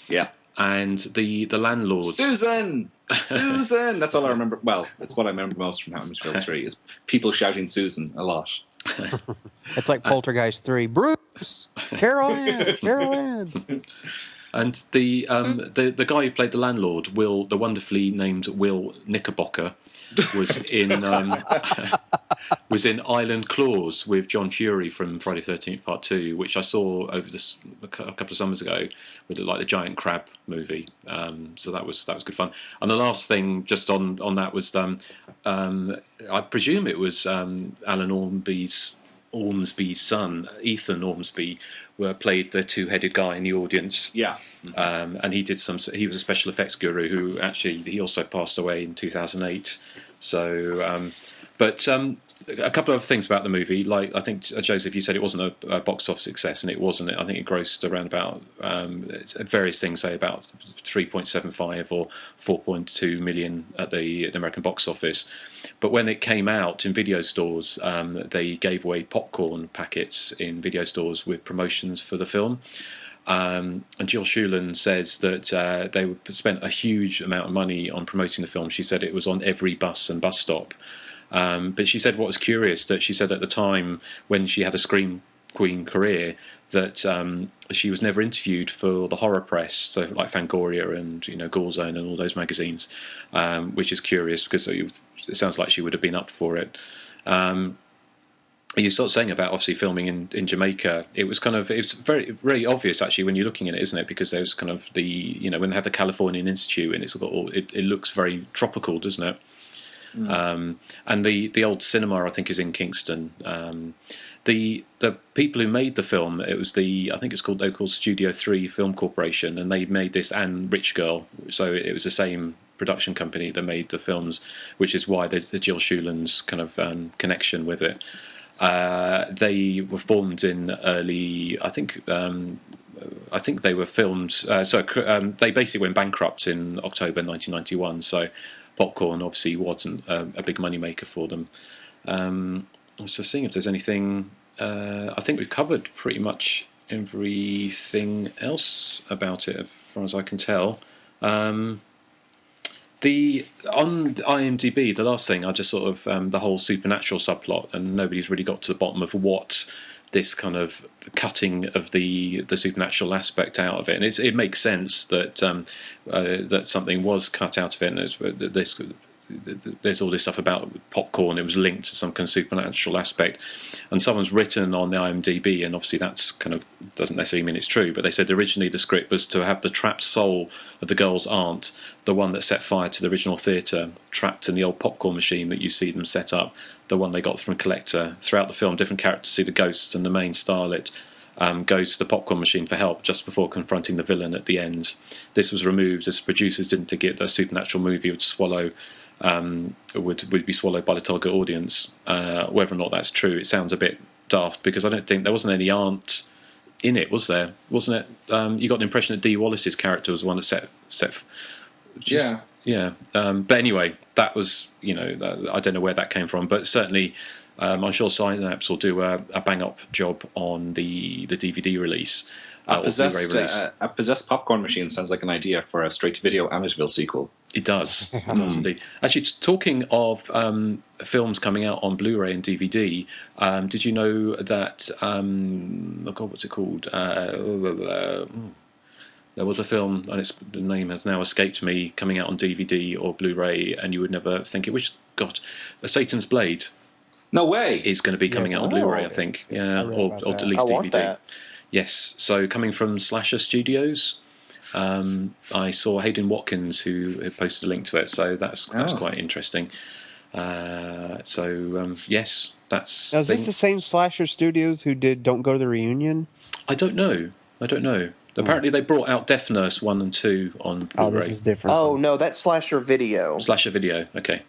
Yeah. And the landlord, Susan. That's all I remember. Well, it's what I remember most from Amityville 3 is people shouting Susan a lot. It's like Poltergeist 3. Bruce, Carol Ann. And the guy who played the landlord, the wonderfully named Will Knickerbocker, was in Island Claws with John Fury from Friday the 13th Part 2, which I saw over a couple of summers ago with the giant crab movie. So that was good fun. And the last thing just on that was I presume it was Alan Ormsby's son, Ethan Ormsby, played the two-headed guy in the audience. Yeah. And he was a special effects guru who actually, he also passed away in 2008. So, a couple of things about the movie. Like, I think, Joseph, you said it wasn't a box office success, and it wasn't. I think it grossed around about, various things say about 3.75 or 4.2 million at the American box office. But when it came out in video stores, they gave away popcorn packets in video stores with promotions for the film. And Jill Shulen says that they spent a huge amount of money on promoting the film. She said it was on every bus and bus stop. But she said what was curious, that she said at the time when she had a Scream Queen career that she was never interviewed for the horror press, so like Fangoria and Ghoul Zone and all those magazines, which is curious because it sounds like she would have been up for it. You're sort of saying about obviously filming in Jamaica. It's very very obvious actually when you're looking at it, isn't it? Because there's kind of when they have the Californian Institute and it looks very tropical, doesn't it? And the old cinema I think is in Kingston. The people who made the film, they were called Studio 3 Film Corporation, and they made this and Rich Girl, so it was the same production company that made the films, which is why the Jill Shulen's kind of connection with it. They were formed in early, I think they were filmed. They basically went bankrupt in October 1991. So popcorn obviously wasn't a big money maker for them. I was just seeing if there's anything. I think we've covered pretty much everything else about it, as far as I can tell. On IMDb, the last thing I just sort of the whole supernatural subplot, and nobody's really got to the bottom of what this kind of cutting of the supernatural aspect out of it, and it makes sense that that something was cut out of it. And there's all this stuff about popcorn. It was linked to some kind of supernatural aspect, and someone's written on the IMDb, and obviously that's kind of doesn't necessarily mean it's true, but they said originally the script was to have the trapped soul of the girl's aunt, the one that set fire to the original theatre, trapped in the old popcorn machine that you see them set up, the one they got from Collector. Throughout the film, different characters see the ghosts, and the main starlet goes to the popcorn machine for help just before confronting the villain at the end. This was removed as producers didn't think a supernatural movie would swallow. Would be swallowed by the target audience. Whether or not that's true, it sounds a bit daft because I don't think there wasn't any aunt in it, was there? Wasn't it? You got the impression that Dee Wallace's character was the one that set. Yeah. But anyway, that was I don't know where that came from, but certainly I'm sure Synapse will do a bang up job on the DVD release. A possessed popcorn machine sounds like an idea for a straight-to-video Amityville sequel. It does. It does indeed. Actually, talking of films coming out on Blu-ray and DVD, did you know that... what's it called? There was a film, and the name has now escaped me, coming out on DVD or Blu-ray, and you would never think it was. God, A Satan's Blade. No way. Is going to be coming out on Blu-ray, I think. Yeah, or at least DVD. Want that. Yes. So coming from Slasher Studios, I saw Hayden Watkins who had posted a link to it, so that's quite interesting. Yes, that's. Now, is this the same Slasher Studios who did Don't Go to the Reunion? I don't know. Apparently, they brought out Death Nurse 1 and 2 on Blu-ray. Oh, this is different. Oh, no, that's Slasher Video. Slasher Video, okay.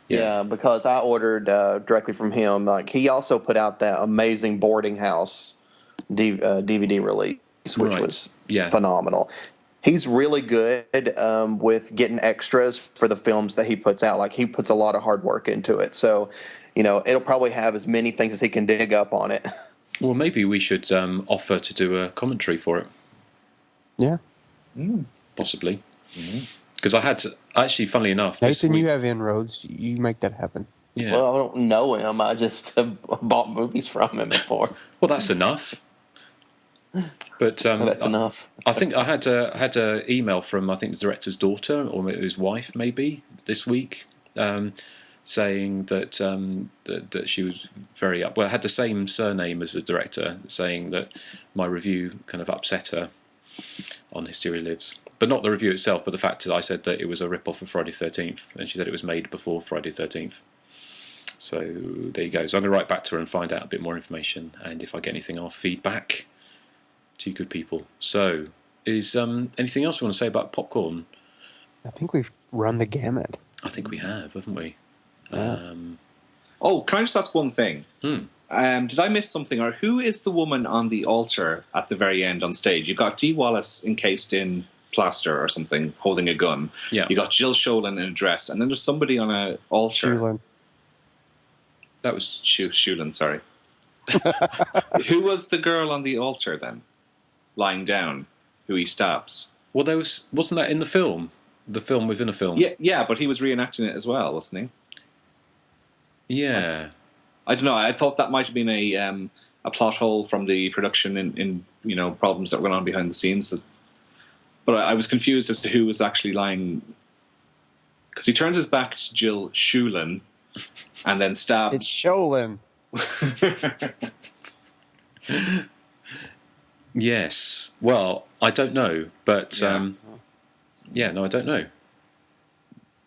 Yeah, because I ordered directly from him. Like, he also put out that amazing Boarding House DVD release, which was phenomenal. He's really good with getting extras for the films that he puts out. Like, he puts a lot of hard work into it. So, it'll probably have as many things as he can dig up on it. Well, maybe we should offer to do a commentary for it. Yeah. Possibly. Because I had to, actually, funnily enough... Nathan, you have inroads. You make that happen. Yeah. Well, I don't know him. I just bought movies from him before. Well, that's enough. But that's enough. I think I had a email from, I think, the director's daughter, or his wife, maybe, this week, saying that that she was very up. Well, I had the same surname as the director, saying that my review kind of upset her on Hysteria Lives. But not the review itself, but the fact that I said that it was a rip-off of Friday the 13th, and she said it was made before Friday the 13th. So there you go. So I'm going to write back to her and find out a bit more information, and if I get anything, I'll feed back to you good people. So, is anything else we want to say about popcorn? I think we've run the gamut. I think we have, haven't we? Yeah. Can I just ask one thing? Did I miss something? Or who is the woman on the altar at the very end on stage? You've got Dee Wallace encased in plaster or something, holding a gun. Yeah. You got Jill Sholin in a dress, and then there's somebody on an altar. Shulin. That was Shulin, sorry. Who was the girl on the altar then? Lying down, who he stabs. Well, wasn't that in the film? The film within a film? Yeah, but he was reenacting it as well, wasn't he? Yeah. I don't know. I thought that might have been a plot hole from the production in problems that were going on behind the scenes. But I was confused as to who was actually lying, because he turns his back to Jill Shulin and then stabs. It's Sholin. Yes. Well, I don't know, but I don't know.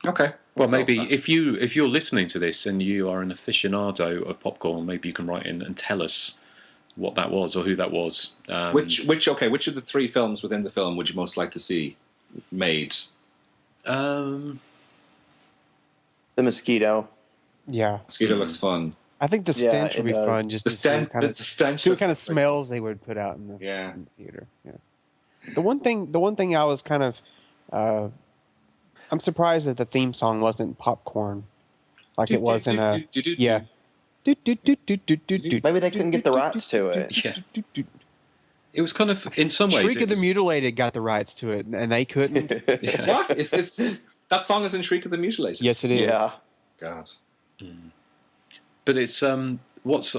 Okay. Well, maybe if you're listening to this and you are an aficionado of popcorn, maybe you can write in and tell us what that was or who that was. Which of the three films within the film would you most like to see made? The Mosquito. Yeah. Mosquito looks fun. I think the stench would be fun. Just the stench. The stench. See what kind of smells they would put out in the theater. Yeah. The one thing I was kind of, I'm surprised that the theme song wasn't popcorn, like it was in a yeah. Maybe they couldn't get the rights to it. Yeah. It was kind of, in some ways, Shriek of the Mutilated got the rights to it, and they couldn't. What? It's that song is in Shriek of the Mutilated. Yes, it is. Yeah. God. But it's I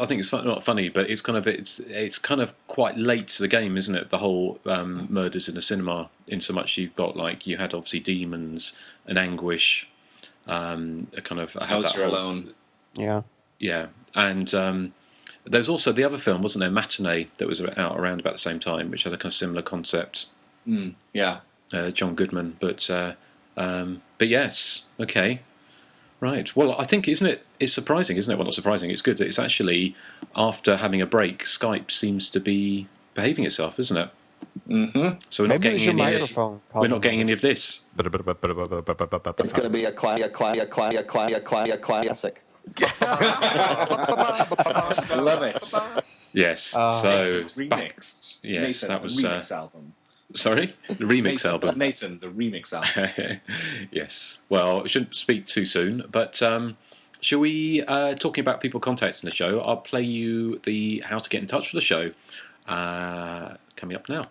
think it's not funny, but it's kind of quite late to the game, isn't it? The whole murders in the cinema. In so much you had obviously Demons and Anguish, a kind of House You're Alone. Yeah. Yeah, and there was also the other film, wasn't there, Matinee, that was out around about the same time, which had a kind of similar concept. Yeah. John Goodman, but yes, okay. Right. Well, I think, it's surprising, isn't it? Well, not surprising. It's good that it's actually, after having a break, Skype seems to be behaving itself, isn't it? Mm-hmm. So we're not getting any of this. It's going to be a classic. Love it. Yes. So remixed. Yes, Nathan, that was remix album. Sorry, the remix album. Nathan, the remix album. Yes. Well, I shouldn't speak too soon, but shall we? Talking about people contacting the show, I'll play you the how to get in touch with the show coming up now.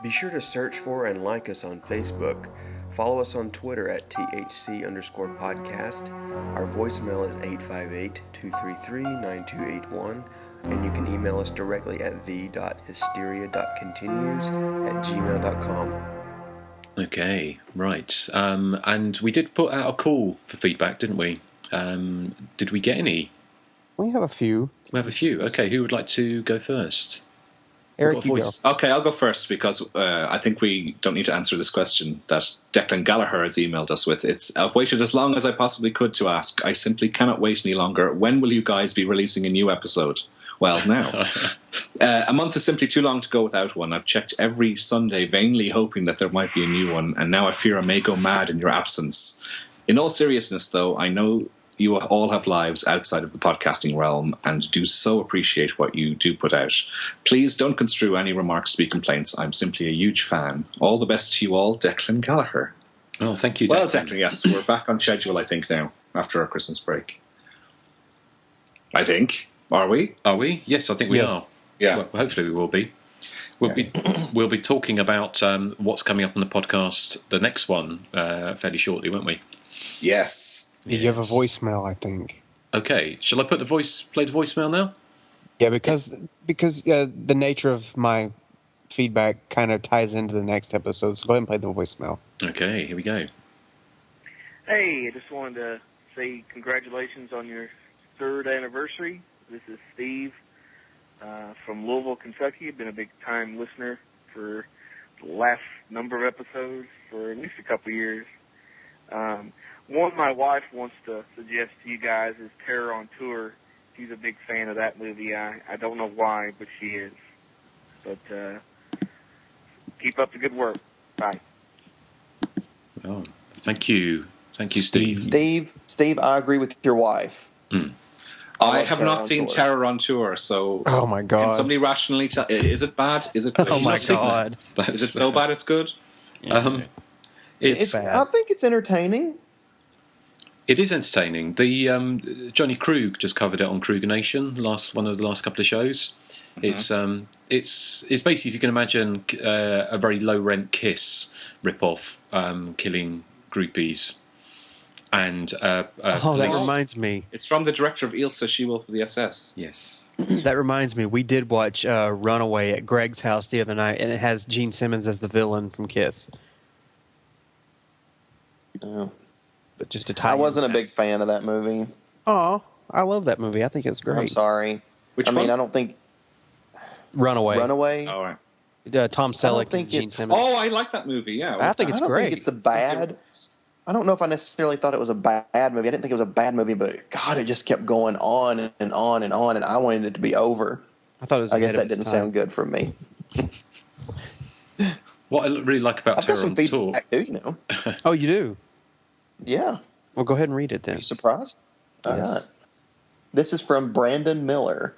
Be sure to search for and like us on Facebook. Follow us on Twitter at THC_podcast. Our voicemail is 858-233-9281. And you can email us directly at the.hysteria.continues@gmail.com. Okay, right. And we did put out a call for feedback, didn't we? Did we get any? We have a few. We have a few. Okay, who would like to go first? Eric, you go. Okay, I'll go first because I think we don't need to answer this question that Declan Gallagher has emailed us with. I've waited as long as I possibly could to ask. I simply cannot wait any longer. When will you guys be releasing a new episode? Well, now. A month is simply too long to go without one. I've checked every Sunday, vainly hoping that there might be a new one, and now I fear I may go mad in your absence. In all seriousness, though, I know you all have lives outside of the podcasting realm and do so appreciate what you do put out. Please don't construe any remarks to be complaints. I'm simply a huge fan. All the best to you all, Declan Gallagher. Oh, thank you, Declan. Well, Declan, yes, we're back on schedule, I think, now, after our Christmas break. I think. Are we? Are we? Yes, I think we are. Yeah. Well, hopefully we will be. We'll be talking about what's coming up on the podcast, the next one, fairly shortly, won't we? Yes. You have a voicemail, I think. Okay, shall I play the voicemail now? Yeah, because the nature of my feedback kind of ties into the next episode, so go ahead and play the voicemail. Okay, here we go. Hey, I just wanted to say congratulations on your 3rd anniversary. This is Steve from Louisville, Kentucky. I've been a big-time listener for the last number of episodes for at least a couple years. One my wife wants to suggest to you guys is Terror on Tour. She's a big fan of that movie. I don't know why, but she is. But keep up the good work. Bye. Oh, thank you. Thank you, Steve. Steve, I agree with your wife. I have not seen Terror on Tour, so... Oh, my God. Can somebody rationally tell... Is it bad? Is it? Oh, my God. Is it so bad it's good? It's bad. I think it's entertaining. It is entertaining. The Johnny Krug just covered it on Kruger Nation, one of the last couple of shows. Mm-hmm. It's basically, if you can imagine, a very low rent Kiss ripoff, killing groupies. And that reminds me. It's from the director of Ilsa, She-Wolf of the SS. Yes. That reminds me. We did watch Runaway at Greg's house the other night, and it has Gene Simmons as the villain from Kiss. Oh. But just to tie I wasn't a big fan of that movie. Oh, I love that movie. I think it's great. I'm sorry. Which one? I don't think... Runaway. All right. Tom Selleck and Gene Simmons. Oh, I like that movie, yeah. I think it's great. Think it's a bad... I don't know if I necessarily thought it was a bad movie. I didn't think it was a bad movie, but God, it just kept going on and on and on, and I wanted it to be over. I thought it was. I guess that didn't sound good for me. What I really like about Terror on Tour... too, you know. Oh, you do? Yeah. Well, go ahead and read it then. Are you surprised? Yes. All right. This is from Brandon Miller.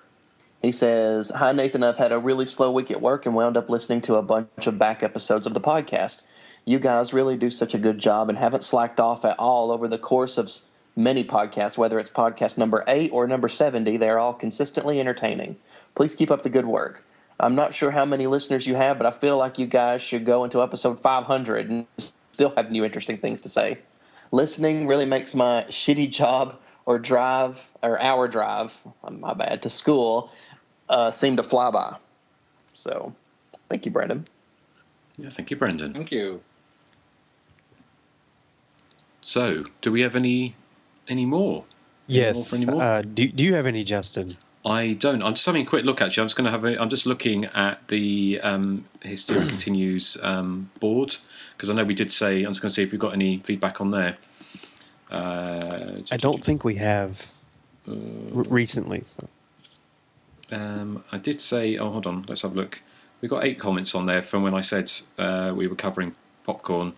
He says, "Hi, Nathan. I've had a really slow week at work and wound up listening to a bunch of back episodes of the podcast. You guys really do such a good job and haven't slacked off at all over the course of many podcasts, whether it's podcast number 8 or number 70. They're all consistently entertaining. Please keep up the good work. I'm not sure how many listeners you have, but I feel like you guys should go into episode 500 and still have new interesting things to say. Listening really makes my shitty job or hour drive, my bad, to school seem to fly by." So, thank you, Brandon. Yeah, thank you, Brendan. Thank you. So, do we have any more? Yes. Do you have any, Justin? I don't. I'm just having a quick look. Actually, I'm just looking at the Hysteria Continues board because I know we did say. I'm just going to see if we've got any feedback on there. I don't think we have recently. So. I did say. Oh, hold on. Let's have a look. We got 8 comments on there from when I said we were covering popcorn.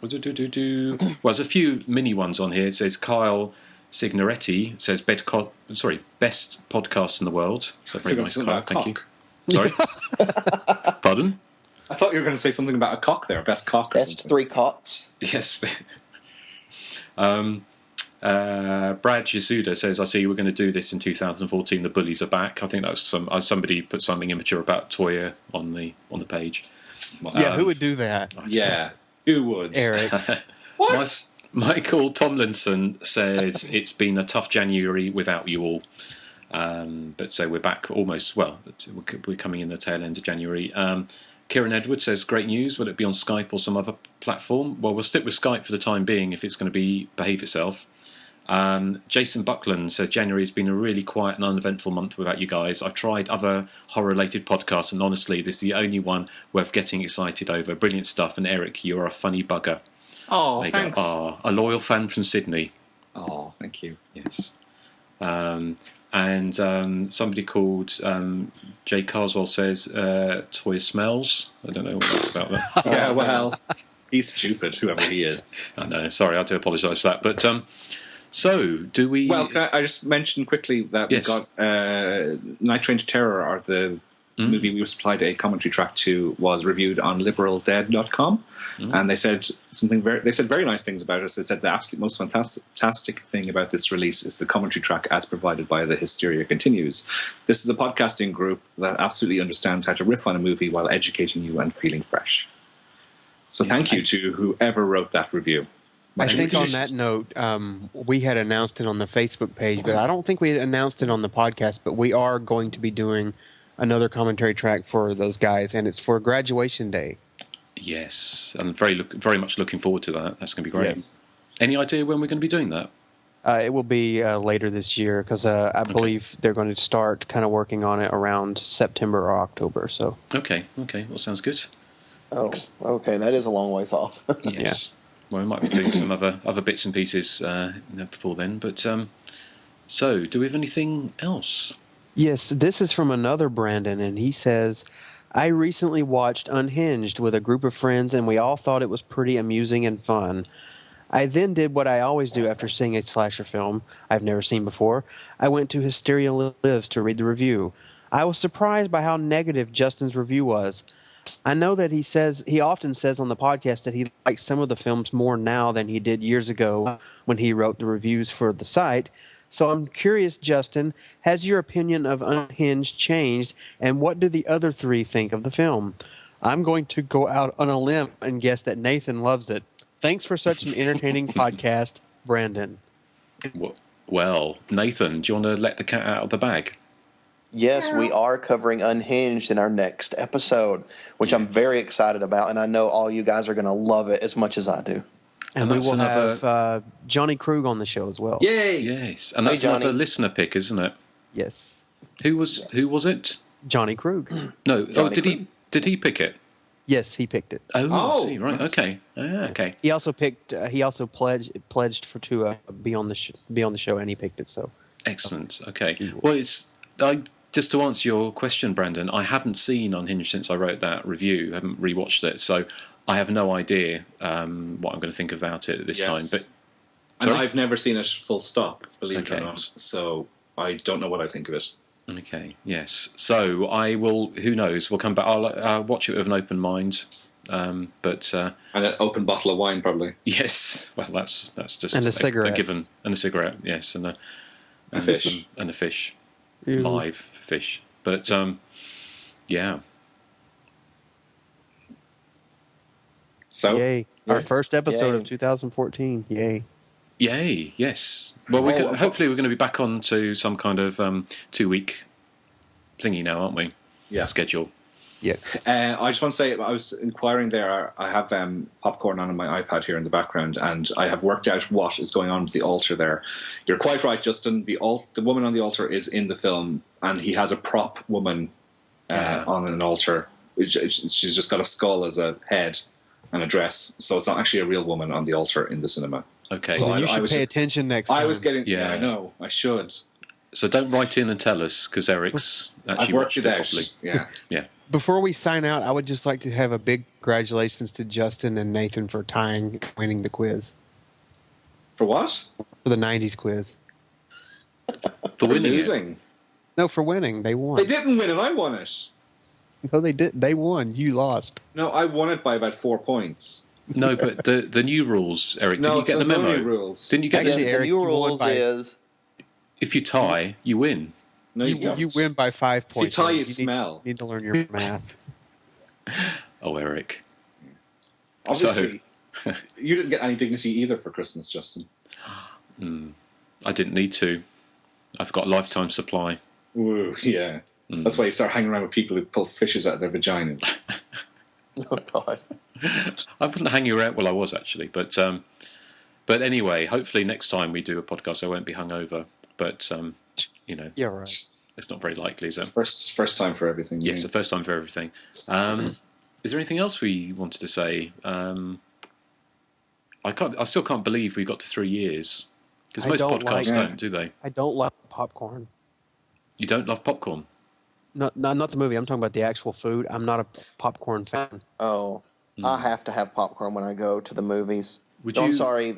Well, there's a few mini ones on here. It says Kyle Signoretti says best podcast in the world. So very nice, Kyle. Thank you. Sorry. Pardon? I thought you were going to say something about a cock there. Best cock. Best 3 cocks. Yes. Brad Yasuda says, I see we're going to do this in 2014. The bullies are back. I think that's somebody put something immature about Toya on the page. Yeah, who would do that? Yeah, who would? Eric. What? Michael Tomlinson says it's been a tough January without you all. But so we're back almost. Well, we're coming in the tail end of January. Kieran Edwards says, great news. Will it be on Skype or some other platform? Well, we'll stick with Skype for the time being if it's going to behave itself. Jason Buckland says, January has been a really quiet and uneventful month without you guys. I've tried other horror-related podcasts, and honestly, this is the only one worth getting excited over. Brilliant stuff. And Eric, you're a funny bugger. Oh, thanks. A loyal fan from Sydney. Oh, thank you. Yes. And somebody called Jay Carswell says, Toy smells. I don't know what that's about. That. Yeah, well, he's stupid, whoever he is. I know. Sorry, I do apologise for that. But so, do we... Well, can I just mention quickly that Yes. we got Night Train to Terror, or the movie we supplied a commentary track to, was reviewed on liberaldead.com. And they said very nice things about us. They said the absolute most fantastic thing about this release is the commentary track as provided by the Hysteria Continues. This is a podcasting group that absolutely understands how to riff on a movie while educating you and feeling fresh. So thank you to whoever wrote that review. I think on that note, we had announced it on the Facebook page, but I don't think we had announced it on the podcast, but we are going to be doing another commentary track for those guys, and it's for graduation day. Yes, and very much looking forward to that. That's going to be great. Yes. Any idea when we're going to be doing that? It will be later this year, because I believe they're going to start kind of working on it around September or October. So Okay, well, sounds good. Oh, okay, that is a long ways off. Yes. Well, we might be doing some other bits and pieces before then. But so, do we have anything else? Yes, this is from another Brandon, and he says, I recently watched Unhinged with a group of friends, and we all thought it was pretty amusing and fun. I then did what I always do after seeing a slasher film I've never seen before. I went to Hysteria Lives to read the review. I was surprised by how negative Justin's review was. I know that he often says on the podcast that he likes some of the films more now than he did years ago when he wrote the reviews for the site. So I'm curious, Justin, has your opinion of Unhinged changed, and what do the other three think of the film? I'm going to go out on a limb and guess that Nathan loves it. Thanks for such an entertaining podcast, Brandon. Well, Nathan, do you want to let the cat out of the bag? Yes, we are covering Unhinged in our next episode, which I'm very excited about, and I know all you guys are going to love it as much as I do. And we will have Johnny Krug on the show as well. Yay! Yes, and that's another listener pick, isn't it? Yes. Who was it? Johnny Krug. No. Did he pick it? Yes, he picked it. Oh, I see. Right. Okay. Okay. He also picked. He also pledged to be on the show, and he picked it. So excellent. Okay. Well, just to answer your question, Brandon, I haven't seen Unhinged since I wrote that review. I haven't rewatched it, so I have no idea what I'm going to think about it this time. But and I've never seen it full stop, believe it or not. So I don't know what I think of it. Okay. Yes. So I will. Who knows? We'll come back. I'll watch it with an open mind. But and an open bottle of wine, probably. Yes. Well, that's just and a cigarette. A given, and a cigarette. Yes, and a fish. And a fish. Ew. Live fish. But yeah. So yay! Our first episode of 2014. Yay! Yay! Yes. Well, hopefully we're going to be back on to some kind of 2-week thingy now, aren't we? Yeah. Schedule. Yeah. I just want to say, I was inquiring there. I have popcorn on my iPad here in the background, and I have worked out what is going on with the altar there. You're quite right, Justin. The woman on the altar is in the film, and he has a prop woman on an altar. She's just got a skull as a head and a dress, so it's not actually a real woman on the altar in the cinema. Okay. So you should pay attention next time. I was getting... Yeah, I know. I should. So don't write in and tell us, because Eric's actually I've worked it out. Properly. Yeah. Yeah. Before we sign out, I would just like to have a big congratulations to Justin and Nathan for winning the quiz. For what? For the 90s quiz. For winning losing? No, for winning. They won. They didn't win it. I won it. No, they did. They won. You lost. No, I won it by about 4 points. No, but the new rules, Eric. Did you get the memo? No new rules. Didn't you get Yes, the the new rules is if you tie, you win. No, you win by 5 points. If you tie, you smell. You need to learn your math. Oh, Eric. Obviously, you didn't get any dignity either for Christmas, Justin. I didn't need to. I've got a lifetime supply. Ooh, yeah. That's why you start hanging around with people who pull fishes out of their vaginas. Oh God. I wasn't hanging around. Well, I was actually, but anyway, hopefully next time we do a podcast, I won't be hungover. But yeah, right. It's not very likely, is it? First time for everything. Yes, the first time for everything. Is there anything else we wanted to say? I still can't believe we got to 3 years because most podcasts don't, do they? I don't love popcorn. You don't love popcorn? Not the movie. I'm talking about the actual food. I'm not a popcorn fan. Oh, I have to have popcorn when I go to the movies. I'm sorry,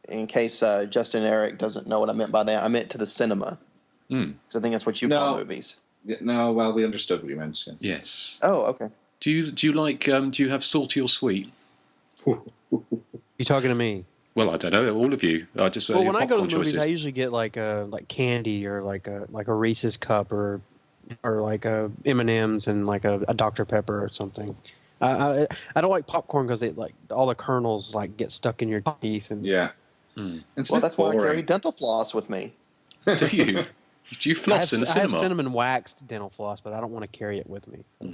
in case Justin Eric doesn't know what I meant by that. I meant to the cinema. Because I think that's what you call movies. No, well, we understood what you meant. Yes. Yes. Oh, okay. Do you like? Do you have salty or sweet? You talking to me? Well, I don't know. All of you. When I go to the movies, I usually get like candy or like a Reese's cup or like a M&Ms and like a Dr. Pepper or something. I don't like popcorn because like all the kernels like get stuck in your teeth and Well, that's why I carry dental floss with me. Do you? Do you floss in the cinema? I have cinnamon waxed dental floss, but I don't want to carry it with me. So.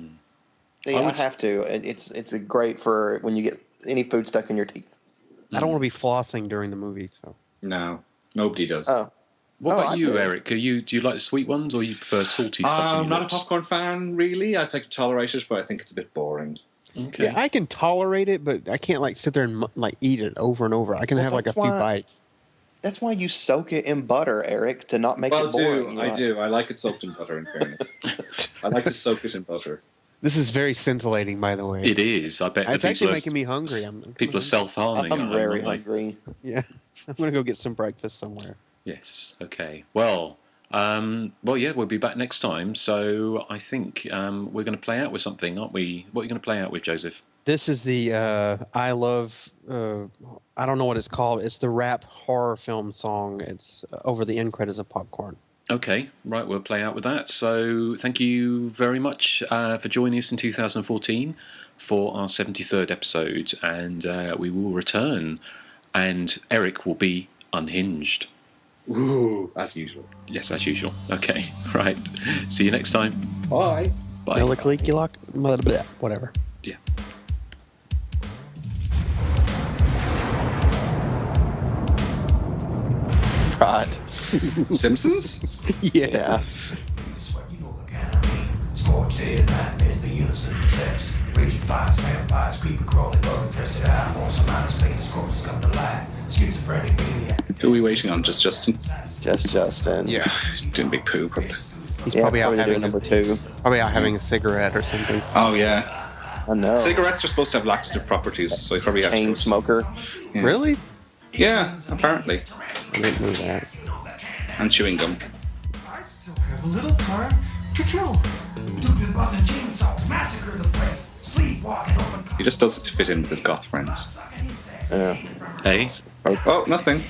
See, I have to. It's great for when you get any food stuck in your teeth. I don't want to be flossing during the movie. So no, nobody does. Oh. What about you, Eric? Do you like the sweet ones or you prefer salty stuff? I'm not a popcorn fan, really. I'd like to tolerate it, but I think it's a bit boring. Okay. Yeah, I can tolerate it, but I can't like sit there and like eat it over and over. I can have like a few bites. That's why you soak it in butter, Eric, to not make it boring. I do. I like it soaked in butter, in fairness. I like to soak it in butter. This is very scintillating, by the way. It is. I bet it's actually making me hungry. People are self-harming. I'm very hungry. Yeah, I'm going to go get some breakfast somewhere. Yes. Okay. Well, yeah, we'll be back next time. So I think we're going to play out with something, aren't we? What are you going to play out with, Joseph? This is the I Love, I don't know what it's called. It's the rap horror film song. It's over the end credits of Popcorn. Okay, right, we'll play out with that. So thank you very much for joining us in 2014 for our 73rd episode. And we will return. And Eric will be unhinged. Ooh, as usual. Yes, as usual. Okay, right. See you next time. Bye. Bye. Whatever. Yeah. Right. Simpsons? Yeah. Scorched day and night, there's the unison sex. Raging fires, vampires, creepy crawling, bug infested out. On some outer space, corpses come to life. Schizophrenic maniac. Who are we waiting on? Just Justin? Just Justin. Yeah, doing big poo. Probably. He's probably out having number 2. Probably out having a cigarette or something. Oh yeah. I know. Cigarettes are supposed to have laxative properties, so he probably has chain smoker. Yeah. Really? Yeah, apparently. I didn't know that. And chewing gum. I still have a little time to kill. Dude, buzzing chainsaws, massacre the place. Sleepwalking open. He just does it to fit in with his goth friends. Yeah. Hey? Oh, nothing.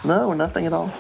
No, nothing at all.